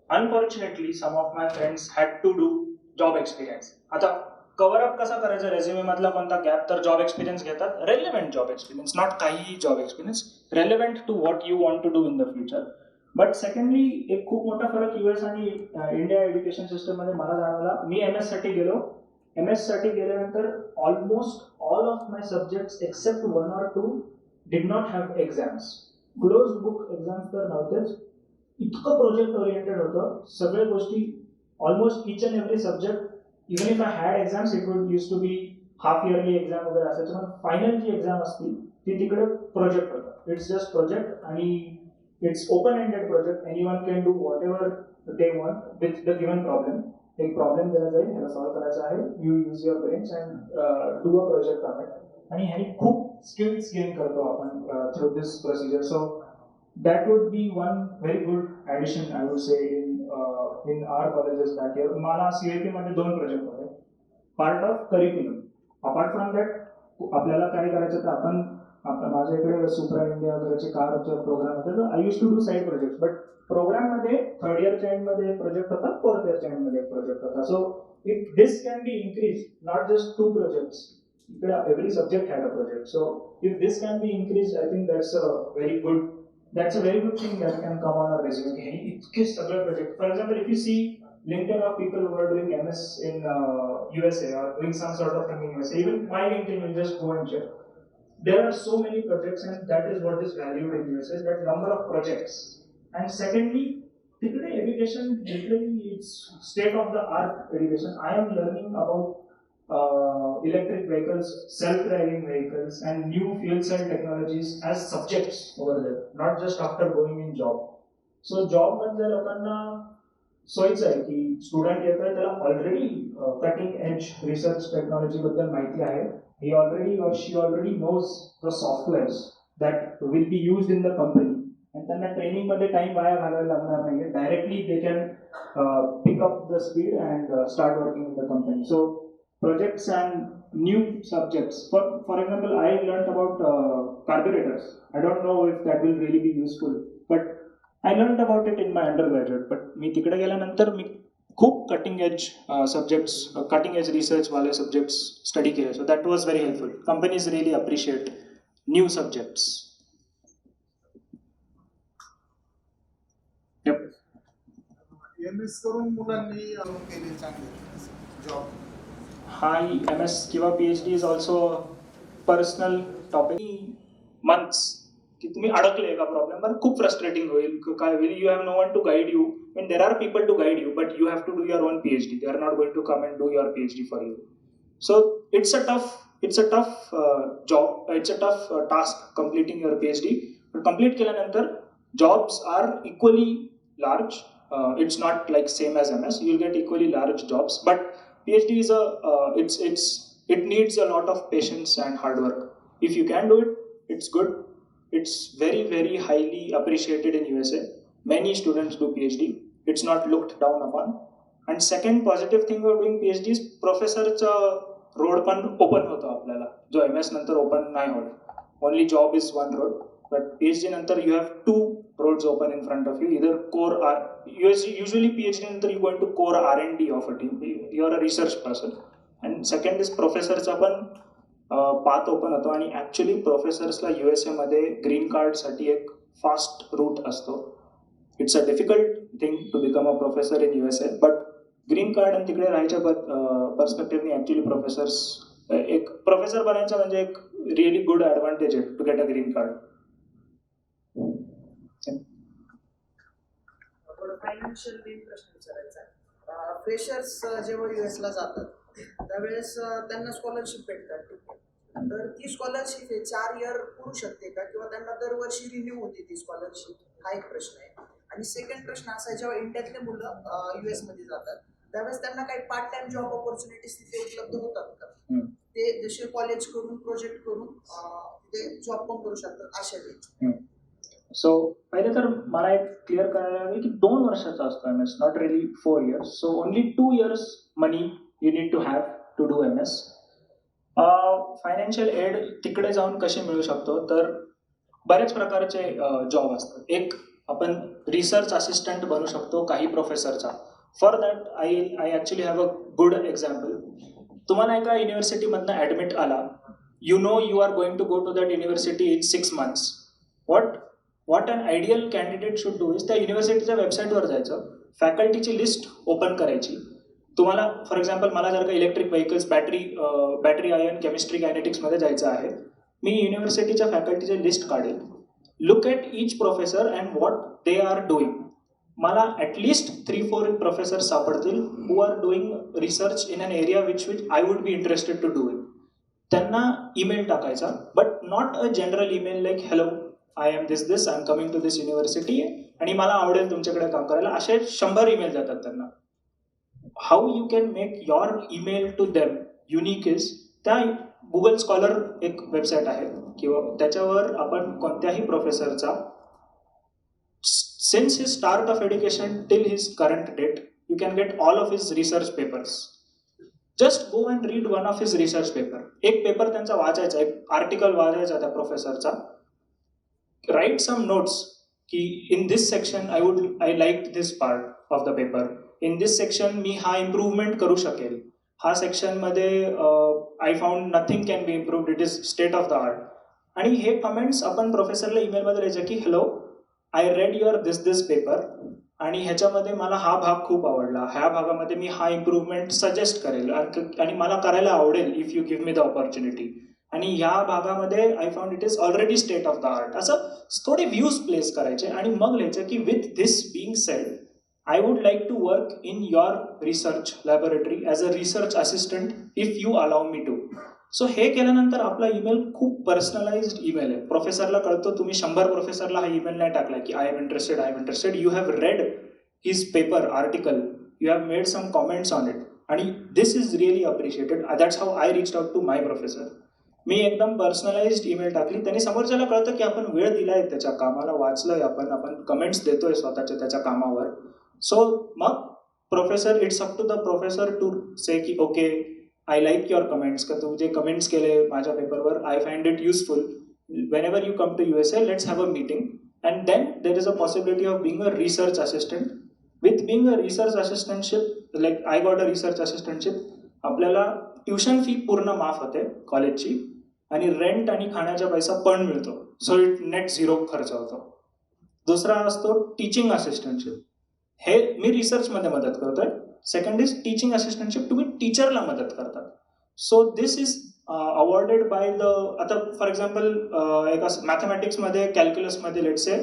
unfortunately some of my friends had to do job experience. आता cover up कसा करायचा resume मधला कोणता गॅप, तर जॉब एक्सपिरियन्स घेतात. रेलेव्हंट जॉब एक्सपिरियन्स, नॉट काहीही job experience, relevant to what you want to do in the future. But secondly एक खूप मोठा फरक US आणि इंडिया एज्युकेशन सिस्टममध्ये मला जाणवला. मी MS साठी गेलो. MS साठी गेल्यानंतर almost all of my subjects except 1 or 2 did not have exams. Close book exams तर नव्हतेच. इतकं प्रोजेक्ट ओरिएंटेड होतं. सगळ्या गोष्टी almost each and every subject, even if I had exams, it would use to be half yearly exam वगैरे असायचं. पण final जी exam असती ती तिकडे प्रोजेक्ट होतं. इट्स जस्ट प्रोजेक्ट आणि it's open-ended project. Anyone can do whatever they want with the given problem. एक problem दिला जाईल, ह्याला सॉल्व्ह करायचा आहे. You use your brains and do a project on it. आणि ह्यानी खूप स्किल्स गेन करतो आपण through this procedure. So that would be one very good addition I would say in our colleges back here. मला CIP मध्ये 2 project होते, part of curriculum. Apart from that आपल्याला काय करायचं तर आपण आपल्या माझ्या इकडे सुप्रा इंडिया वगैरेचे कारचे प्रोग्राम होते, तर I use to do side project. But प्रोग्राममध्ये थर्ड इयरच्या एंडमध्ये एक प्रोजेक्ट होता, फोर्थ इयरच्या एंडमध्ये एक प्रोजेक्ट होता. So if this can be increase, not just 2 projects, every subject had a project. So if this can be increased, I think that's a very good thing that can come on our resume. Itke sagre project. For example, if you see LinkedIn of people who are doing MS in USA or doing some sort of thing in USA, even my LinkedIn, you just go and check. There are so many projects, and that is what is valued in USA, that number of projects. And secondly, typically education, literally it's state of the art education. I am learning about electric vehicles, self-driving vehicles, and new fuel cell technologies as subjects over there, not just after going in job. So job मध्ये लोकांना सोयीचं आहे की student येतोय त्याला already cutting edge research technology बद्दल माहिती आहे. He already or she already knows the softwares that will be used in the company, and त्यांना ट्रेनिंग मध्ये टाइम वाया घालवायला लागणार नाहीये. Directly they can pick up the speed and start working in the company. So projects and new subjects. For example, I learned about carburetors. I don't know if that will really be useful, but I learned about it in my undergraduate. But मी तिकडे गेल्यानंतर मी खूप cutting edge subjects, cutting edge research वाले subjects study केले. So that was very helpful. Companies really appreciate new subjects. MS करून मुलांनी केले चांगले job. हाय MS किंवा PhD is also personal topic. Months की तुम्ही अडकले एका प्रॉब्लेमवर, खूप फ्रस्ट्रेटिंग होईल. काय होईल, you have no one to guide you. And there are people to guide you, but you have to do your own PhD. They are not going to come and do your PhD for you. So it's a tough job. It's a tough task completing your PhD. But complete केल्यानंतर jobs are equally large. It's not like same as MS. You'll get equally large jobs. But PhD is it needs a lot of patience and hard work. If you can do it, it's good. It's very, very highly appreciated in USA. Many students do PhD. It's not looked down upon. And second positive thing of doing PhD is प्रोफेसरचा road पण open होतो आपल्याला, जो MS नंतर open नाही होत. Only job is one road, but PhD नंतर you have 2 roads open in front of you. Either core or usually PhD नंतर you go into core R&D of a team. You are a research person. And second is प्रोफेसरचा पण path open होतो. आणि actually प्रोफेसर्सला USA मध्ये green कार्डसाठी एक fast route असतो. It's a difficult thing to become a professor in USA, but green card आणि तिकडे राहायच्या पर्स्पेक्टिव्हने ॲक्च्युली प्रोफेसर्स, एक प्रोफेसर बनायचं म्हणजे एक रिअली गुड ॲडव्हान्टेज आहे to get a green card. Financial प्रश्न विचारायचा. फ्रेशर्स जेव्हा US ला जातात त्यावेळेस त्यांना स्कॉलरशिप भेटतात, तर ती स्कॉलरशिप 4 इयर पुरू शकते का, किंवा त्यांना दरवर्षी रिन्यू होते ती स्कॉलरशिप? हा एक प्रश्न आहे. आणि सेकंड प्रश्न असा आहे, जेव्हा इंडियातले मुलं US मध्ये जातात त्यावेळेस त्यांना काही पार्ट टाइम जॉब ऑपॉर्च्युनिटीज तिथे उपलब्ध होतात का? ते जसे कॉलेज करून प्रोजेक्ट करून ते जॉब पण करू शकतात अशा वेळी? सो पहिले तर मला एक क्लिअर करायला हवे की 2 वर्षाचा असतो MS, not really 4 years. So only 2 years money you need to have to do MS. Financial aid तिकडे जाऊन कसे मिळू शकतो, तर बऱ्याच प्रकारचे जॉब असतात. एक आपण रिसर्च असिस्टंट बनू शकतो काही प्रोफेसरचा. For that I actually have a good example. तुम्हाला एका युनिव्हर्सिटीमधनं ॲडमिट आला, you know you are going to go to that university in 6 months. What an ideal candidate should do is त्या युनिव्हर्सिटीच्या वेबसाईटवर जायचं, फॅकल्टीची लिस्ट ओपन करायची. तुम्हाला फॉर एक्झाम्पल मला जर का electric vehicles, battery ion, chemistry, कायनेटिक्समध्ये जायचं आहे, मी युनिव्हर्सिटीच्या फॅकल्टीची लिस्ट काढेल, look at each professor and what they are doing. मला ॲटलिस्ट 3-4 प्रोफेसर सापडतील who are doing research in an area which I would be interested to do it. त्यांना ईमेल टाकायचा, but not a general email like hello I am this I am coming to this university आणि मला आवडेल तुमच्याकडे काम करायला. असे 100 email जातात त्यांना. How you can make your email to them unique is, त्या गुगल स्कॉलर एक वेबसाईट आहे किंवा त्याच्यावर आपण कोणत्याही प्रोफेसरचा since his start of education till his current date you can get all of his research papers. Just go and read one of his research paper. एक paper त्यांचा वाचायचा, एक आर्टिकल वाचायचा त्या प्रोफेसरचा. राईट सम नोट्स की in this section I like this part of the paper, in this section मी हा इम्प्रूव्हमेंट करू शकेल, हा सेक्शनमध्ये I found nothing can be improved, it is state of the art. आणि हे कमेंट्स आपण प्रोफेसरला ईमेलमध्ये लिहायचे की hello, I read your this paper आणि ह्याच्यामध्ये मला हा भाग खूप आवडला, ह्या भागामध्ये मी हा इम्प्रूव्हमेंट सजेस्ट करेल आणि मला करायला आवडेल if you give me the opportunity, आणि ह्या भागामध्ये I found it is already state of the art. असं थोडे व्ह्यूज प्लेस करायचे आणि मग लिहायचं की with this being said I would like to work in your research laboratory as a research assistant if you allow me to. सो हे केल्यानंतर आपला ईमेल खूप पर्सनलाइज्ड ईमेल आहे. प्रोफेसरला कळतो तुम्ही 100 प्रोफेसरला हा ईमेल नाही टाकला की I am interested, you have read his paper article, you have made some comments on it, आणि this is really appreciated. That's how I reach out to my professor. मी एकदम पर्सनलाइज्ड ईमेल टाकली, त्यांनी समोरच्याला कळतं की आपण वेळ दिलाय त्याच्या कामाला, वाचलंय आपण कमेंट्स देतोय स्वतःच्या त्याच्या कामावर. सो मग professor, it's up to the professor to say की okay I like your comments, का तू जे कमेंट्स केले माझ्या पेपरवर I find it useful, whenever you come to USA let's have a meeting, and then there is a possibility of being a research assistant. With being a research assistantship, like I got a research assistantship, आपल्याला tuition fee पूर्ण माफ होते कॉलेजची, आणि rent आणि खाण्याचा पैसा पण मिळतो. सो इट नेट झिरो खर्च होतो. दुसरा असतो टीचिंग असिस्टंटशिप. हे मी रिसर्चमध्ये मदत करतोय. सेकंड इज टीचिंग असिस्टंटशिप, तुम्ही टीचरला मदत करतात. So this is awarded by the, आता फॉर एक्झाम्पल एका मॅथमॅटिक्समध्ये, कॅल्क्युलसमध्ये let's say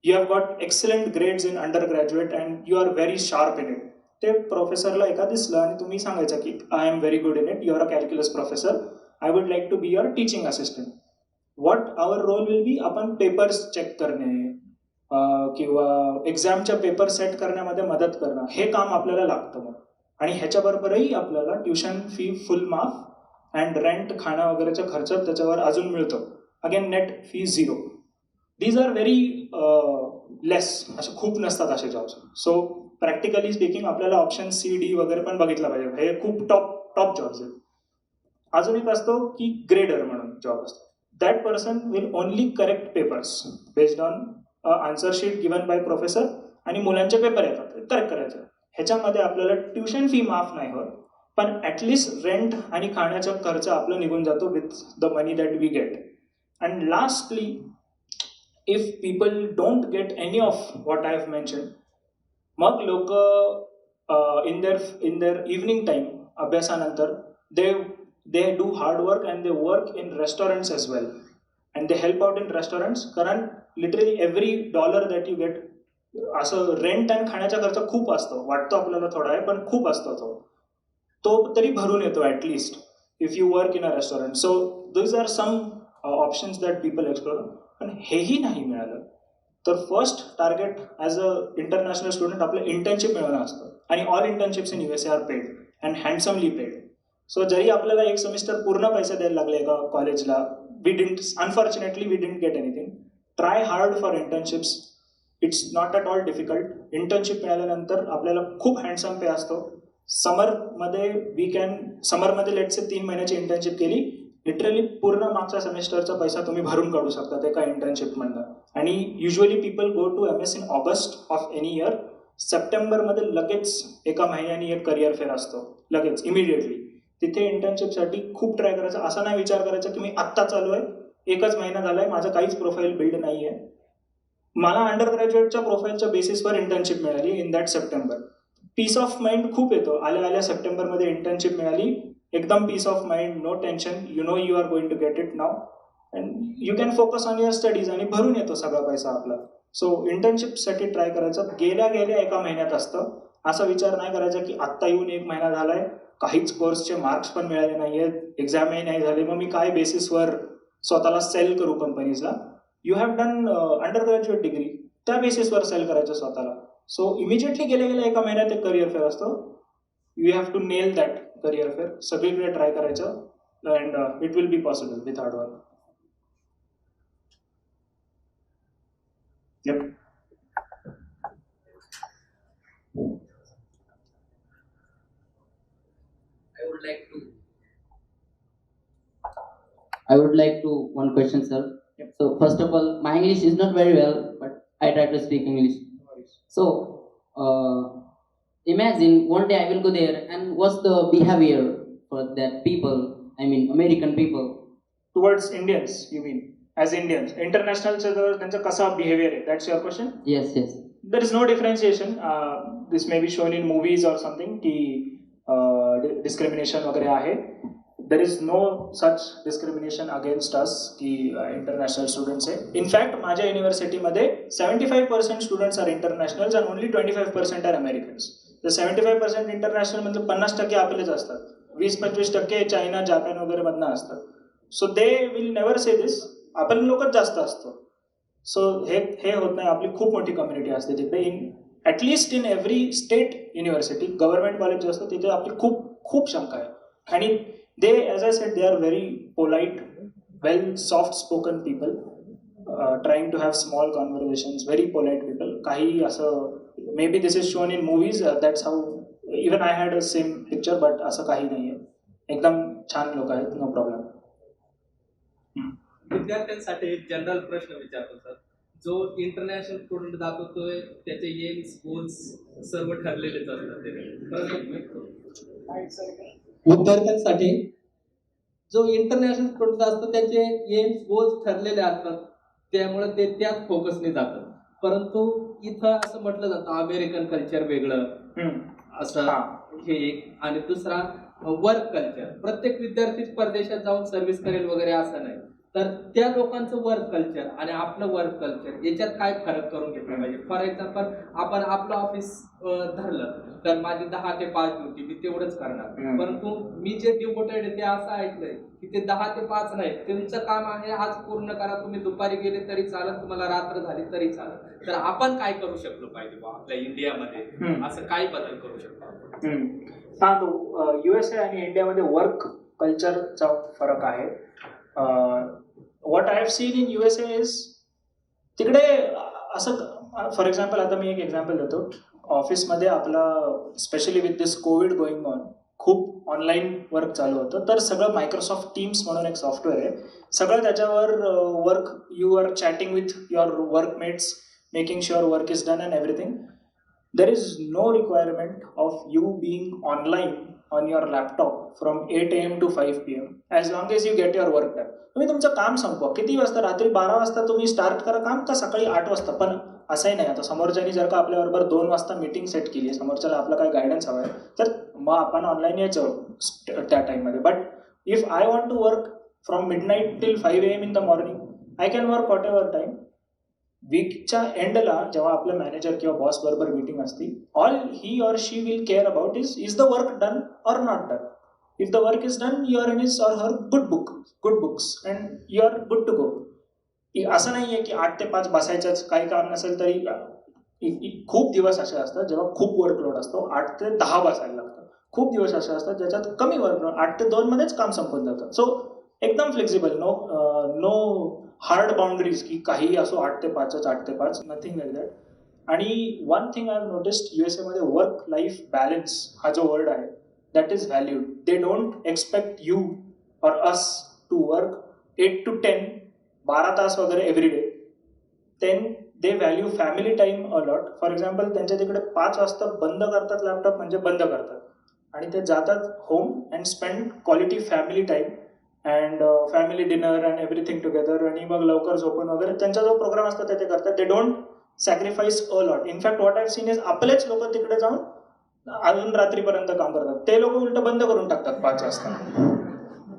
you have got excellent grades in undergraduate and you are very sharp in it. ते प्रोफेसरला एका दिसलं आणि तुम्ही सांगायचं की I am very good in it, you are a calculus professor, I would like to be your teaching assistant. What our role will be, आपण papers check करणे किंवा एक्झामच्या पेपर सेट करण्यामध्ये मदत करणं, हे काम आपल्याला लागतं मग. आणि ह्याच्याबरोबरही आपल्याला ट्युशन फी फुल माफ अँड रेंट, खाणं वगैरेचा खर्च त्याच्यावर अजून मिळतो. Again net fee zero. These are very less, असे खूप नसतात असे जॉब्स. सो प्रॅक्टिकली स्पीकिंग आपल्याला ऑप्शन C, D वगैरे पण बघितलं पाहिजे, हे खूप टॉप जॉब्स आहेत. अजून एक असतो की ग्रेडर म्हणून जॉब असतो. That person will only correct papers based on answer sheet given by professor, आणि मुलांचे पेपर येतात करेक्ट करायचं. ह्याच्यामध्ये आपल्याला ट्युशन फी माफ नाही होत, पण ॲटलिस्ट रेंट आणि खाण्याचा खर्च आपलं निघून जातो with the money that we get. And lastly, if people don't get any of what I have mention, मग लोक इन देअर इव्हनिंग टाईम, अभ्यासानंतर they do hard work and they work in restaurants as well, and they help out in restaurants, कारण literally every dollar that you get, असं rent आणि खाण्याचा खर्च खूप असतो, वाटतो आपल्याला थोडा आहे पण खूप असतो तो तरी भरून येतो at least if you work in a restaurant. So these are some options that people explore. पण हेही नाही मिळालं तर first target as a international student आपलं इंटर्नशिप मिळवणं असतं, आणि all internships in USA are paid and handsomely paid. So जरी आपल्याला एक सेमिस्टर पूर्ण पैसे द्यायला लागले एका कॉलेजला, unfortunately we didn't get anything. Try hard for internships, it's not at all difficult. Internship मिळाल्यानंतर आपल्याला खूप हँडसम पे असतो. समरमध्ये लेट्स से 3 महिन्याची इंटर्नशिप केली, लिटरली पूर्ण मागच्या सेमिस्टरचा पैसा तुम्ही भरून काढू शकता एका इंटर्नशिपमधनं. आणि usually people go to MS in August of any year. सप्टेंबरमध्ये लगेच एका महिन्यानी एक करिअर फेअर असतो, लगेच इमिडिएटली. तिथे इंटर्नशिपसाठी खूप ट्राय करायचा. असा नाही विचार करायचा की मी आत्ता चालू आहे, 1च महिना झालाय, माझं काहीच प्रोफाईल बिल्ड नाही आहे. मला अंडर ग्रॅज्युएटच्या प्रोफाईलच्या बेसिसवर इंटर्नशिप मिळाली in that September. Peace of mind खूप येतो. आल्या सप्टेंबरमध्ये इंटर्नशिप मिळाली, एकदम peace of mind, no tension, you know you are going to get it now and you can focus on your studies, आणि भरून येतो सगळा पैसा आपला. सो इंटर्नशिपसाठी ट्राय करायचं. गेल्या एका महिन्यात असतं. असा विचार नाही करायचा की आत्ता येऊन 1 महिना झालाय, काहीच कोर्सचे मार्क्स पण मिळाले नाही आहेत, एक्झामही नाही झाले, मग मी काय बेसिसवर स्वतःला सेल करू कंपनीजला. You have done undergraduate degree, त्या बेसिसवर सेल करायचं स्वतःला. सो इमिजिएटली गेल्या 1 महिन्यात एक करिअर फेअर असतो. You have to nail that career fair. सगळीकडे ट्राय करायचं and it will be possible with hard work. Yep. I would I would like to one question, sir. So first of all, my English is not very well, but I try to speak English. So imagine one day I will go there, and what's the behavior for that people? I mean, American people. Towards Indians, you mean? As Indians, international त्यांचा कसा behaviour आहे? That's your question? Yes, yes. There is no differentiation. This may be shown in movies or something की discrimination वगैरे आहे. There is no such discrimination against us की international students आहे. In fact, माझ्या युनिव्हर्सिटीमध्ये 75% students are internationals and only 25% are Americans. The 75% international म्हणजे 50% आपलेच असतात. 20-25% China, Japan वगैरे मधनं असतात. So they will never say this, आपण लोकच जास्त असतो. सो हे होत नाही. आपली खूप मोठी कम्युनिटी असते तिकडे. At least in every state university, government college जे असतं तिथे आपली खूप शंका आहे. आणि they as I said, they are very polite, well soft spoken people, trying to have small conversations, very polite people. काही असं maybe this is shown in movies, that's how even I had a same picture, but असं काही नाही आहे. एकदम छान लोक आहेत, नो प्रॉब्लेम. विद्यार्थ्यांसाठी एक जनरल प्रश्न विचारतो सर. जो इंटरनॅशनल स्टुडंट जातो तो त्याचे एम्स गोल्स सर्व ठरलेलेच असतात. विद्यार्थ्यांसाठी जो इंटरनॅशनल स्टुडंट असतो त्याचे एम्स गोल्स ठरलेले असतात, त्यामुळे ते त्याच फोकसने जातात. परंतु इथं असं म्हटलं जातं अमेरिकन कल्चर वेगळं असं हे एक, आणि दुसरा वर्क कल्चर. प्रत्येक विद्यार्थी परदेशात जाऊन सर्व्हिस करेल वगैरे असं नाही. तर त्या लोकांचं वर्क कल्चर आणि आपलं वर्क कल्चर याच्यात काय फरक करून घेतला पाहिजे? फॉर एक्झाम्पल, आपण आपलं ऑफिस धरलं तर माझी 10 ते 5 ड्युटी, मी तेवढंच करणार. परंतु मी जे डिवोटेड आहे ते असं ऐकलंय की ते 10 ते 5 नाही, तुमचं काम आहे आज पूर्ण करा. तुम्ही दुपारी गेले तरी चालत, तुम्हाला रात्र झाली तरी चालत. तर आपण काय करू शकलो पाहिजे आपल्या इंडियामध्ये? असं काय बदल करू शकतो आपण? हा, तो USA आणि इंडियामध्ये वर्क कल्चरचा फरक आहे. What I have seen in USA is, तिकडे असं, फॉर एक्झाम्पल आता मी एक एक्झाम्पल देतो. ऑफिसमध्ये आपला specially with this Covid going on खूप ऑनलाईन वर्क चालू होतं. तर सगळं मायक्रोसॉफ्ट टीम्स म्हणून एक सॉफ्टवेअर आहे, सगळं त्याच्यावर work, you are chatting with your workmates, making sure work is done and everything. There is no requirement of you being online on your laptop from 8 AM to 5 PM as long as you get your work done. तुम्ही तुमचं काम संपवा. किती वाजता? रात्री 12 वाजता तुम्ही start करा काम, का सकाळी 8 वाजता? पण असंही नाही. आता समोरच्यानी जर का आपल्याबरोबर 2 वाजता मीटिंग सेट केली आहे, समोरच्याला आपला काय गायडन्स हवा आहे, तर मग आपण ऑनलाईन यायचं त्या टाईममध्ये. But if I want to work from midnight till 5 AM in the morning, I can work whatever time. वीकच्या एंडला जेव्हा आपलं मॅनेजर किंवा बॉस बरोबर मीटिंग असते, all he or she will care about is the work done or not done. If the work is done, you are in his or her good books and you are good to go. असं नाही आहे की 8 ते 5 बसायचंच, काही काम नसेल तरी. खूप दिवस असे असतात जेव्हा खूप वर्कलोड असतो, 8 ते 10 बसायला लागतं. खूप दिवस असे असतात ज्याच्यात कमी वर्कलोड, 8 ते 2 मध्येच काम संपून जातं. सो एकदम फ्लेक्झिबल, नो हार्ड बाउंड्रीज की काही असो 8 ते 5च, 8 ते 5, नथिंग लाईक दॅट. आणि one thing I have noticed, USA मध्ये वर्क लाईफ बॅलन्स हा जो वर्ड आहे, that is valued. They don't expect you or us to work 8 to 10, 12 तास वगैरे every day. Then they value family time a lot. For example, त्यांच्या तिकडे 5 वाजता बंद करतात लॅपटॉप, म्हणजे बंद करतात, आणि ते जातात home and spend quality family time and family dinner and everything together. आणि मग लवकर झोपून वगैरे त्यांचा जो प्रोग्राम असतो ते करतात. They don't sacrifice a lot. In fact what I seen is, आपलेच लोक तिकडे जाऊन अजून रात्रीपर्यंत काम करतात. ते लोक उलट बंद करून टाकतात 5 वाजता.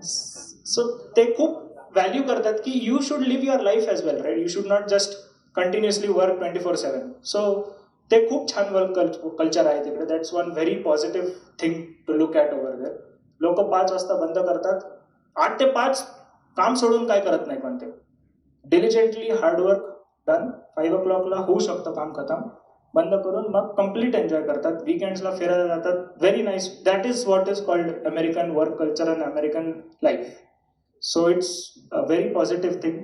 सो ते खूप व्हॅल्यू करतात की you should live your life as well, right? You should not just continuously work 24/7. सो ते खूप छान वर्क कल्चर आहे तिकडे. That's one very positive thing to look at over there. लोक 5 वाजता बंद करतात, 8 ते 5 काम सोडून काय करत नाही, पण ते डिलिजंटली हार्डवर्क डन. 5 o'clockला होऊ शकतं काम खतम, बंद करून मग कम्प्लीट एन्जॉय करतात. वीकेंड्सला फिरायला जातात. Very nice. That is what is called American work culture and American life. So it's a very positive thing.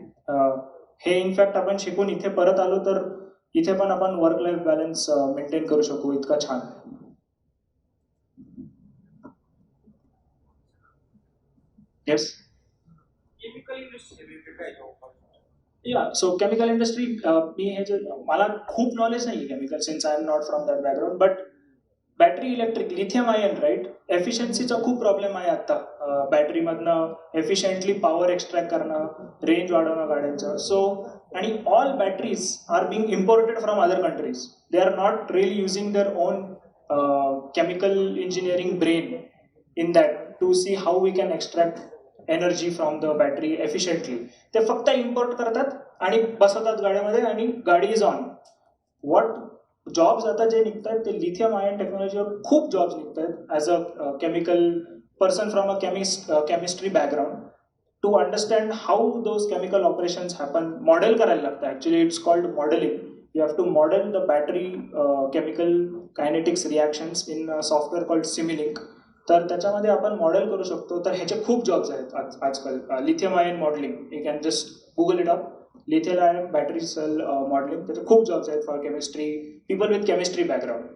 हे इनफॅक्ट आपण शिकून इथे परत आलो तर इथे पण आपण वर्क लाईफ बॅलन्स मेंटेन करू शकू. इतका छान. येस. केमिकल इंडस्ट्री रिलेटेड काय job? Yeah so chemical industry मी हे जे मला खूप नॉलेज नाही chemical since I am not from that background but battery electric lithium ion right एफिशियन्सीचा खूप प्रॉब्लेम आहे आता बॅटरीमधनं एफिशियंटली पॉवर एक्स्ट्रॅक्ट करणं रेंज वाढवणं गाड्यांचं सो आणि all batteries are being imported from other countries they are not really using their own chemical engineering brain in that to see how we can extract energy from the battery efficiently. ते फक्त import करतात आणि बसवतात गाड्यामध्ये आणि गाडी is on. What jobs आता जे निघतात ते लिथियम आयन टेक्नॉलॉजीवर खूप जॉब्स निघतात as a chemical person from a chemistry background to understand how those chemical operations happen. Model करायला लागतं actually it's called modelling. You have to model the battery chemical kinetics reactions in a software called Simulink. तर त्याच्यामध्ये आपण model करू शकतो. तर ह्याचे खूप जॉब्स आहेत आजकाल. Lithium ion modelling you can just Google it up. Lithium ion battery cell modelling त्याचे खूप जॉब्स आहेत for chemistry people with chemistry background.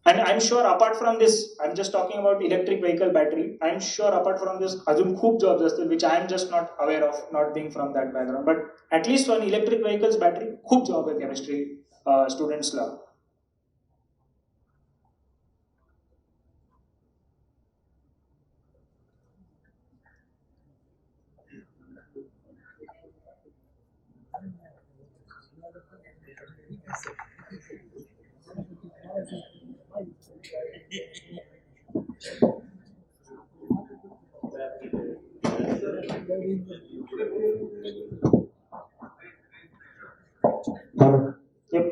And I'm sure apart from this, I'm just talking about electric vehicle battery. I'm sure apart from this, अजून खूप jobs असतील which I am just not aware of, not being from that background. But at least on electric vehicles battery, खूप job आहे chemistry students ला. Yep.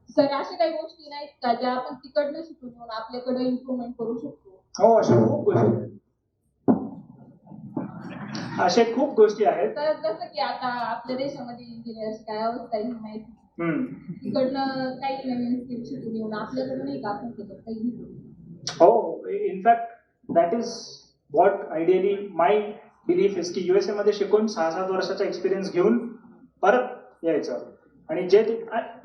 Sir अशा काही गोष्टी नाहीत का ज्या आपण तिकडनं शिकून येऊन आपल्याकडे इम्प्रुव्हमेंट करू शकतो? हो अशा खूप गोष्टी अशा खूप गोष्टी आहेत. तर जसं की आता आपल्या देशामध्ये इंजिनियर्स काय अवस्था आहे माहिती तिकडनं काही नवीन स्किल शिकून येऊन आपल्याकडे नाही का आपण त्याच्यात काही घेतो? हो in fact that is what ideally my belief is की USA मध्ये शिकून 6-7 वर्षाचा एक्सपिरियन्स घेऊन परत यायचं. आणि जे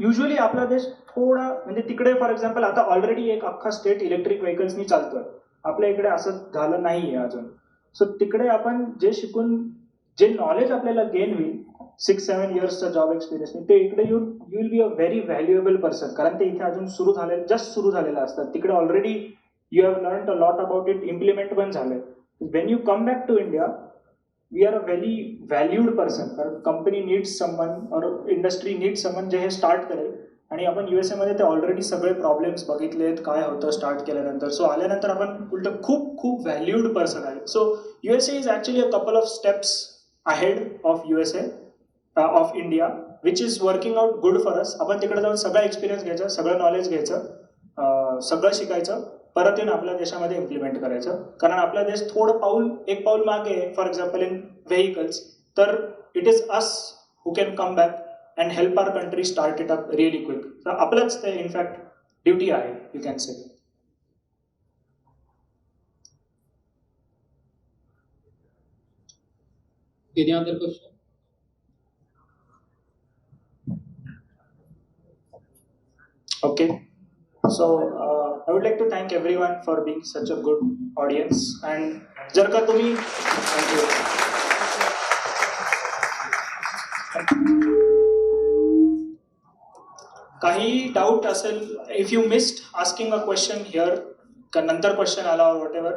युजली आपला देश थोडा म्हणजे तिकडे फॉर एक्झाम्पल आता ऑलरेडी एक अख्खा स्टेट इलेक्ट्रिक व्हेकल्सनी चालतोय. आपल्या इकडे असं झालं नाहीये अजून. सो तिकडे आपण जे शिकून जे नॉलेज आपल्याला गेन होईल 6-7 इयर्सचा जॉब एक्सपिरियन्सने ते इकडे येऊन you will be a very valuable person. कारण ते इथे अजून जस्ट सुरू झालेलं असतात. तिकडे already you have learn a lot about it. Implement पण झालंय. When you come back to India we are a very valued person. कारण company needs someone or industry needs someone जे हे स्टार्ट करेल. आणि आपण USA मध्ये ते ऑलरेडी सगळे प्रॉब्लेम्स बघितलेत काय होतं स्टार्ट केल्यानंतर. सो आल्यानंतर आपण उलट खूप खूप व्हॅल्यूड पर्सन आहे. So USA is actually a couple of steps ahead of USA of India which is working out good for us. आपण तिकडे जाऊन सगळं एक्सपिरियन्स घ्यायचं, सगळं नॉलेज घ्यायचं, सगळं शिकायचं, परत येऊन आपल्या देशामध्ये इम्प्लिमेंट करायचं. कारण आपला देश थोडं एक पाऊल मागे फॉर एक्झाम्पल इन व्हेकल्स. तर it is us who can come back and help our country start it up really quick. तर आपलंच ते इनफॅक्ट ड्युटी आहे you can say. Any other question? Okay. So I would like to thank everyone for being such a good audience. And जर का तुम्ही काही doubt असेल, if you missed asking a question here नंतर question आला और what ever,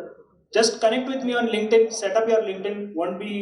just connect with me on LinkedIn, set up your LinkedIn, won't be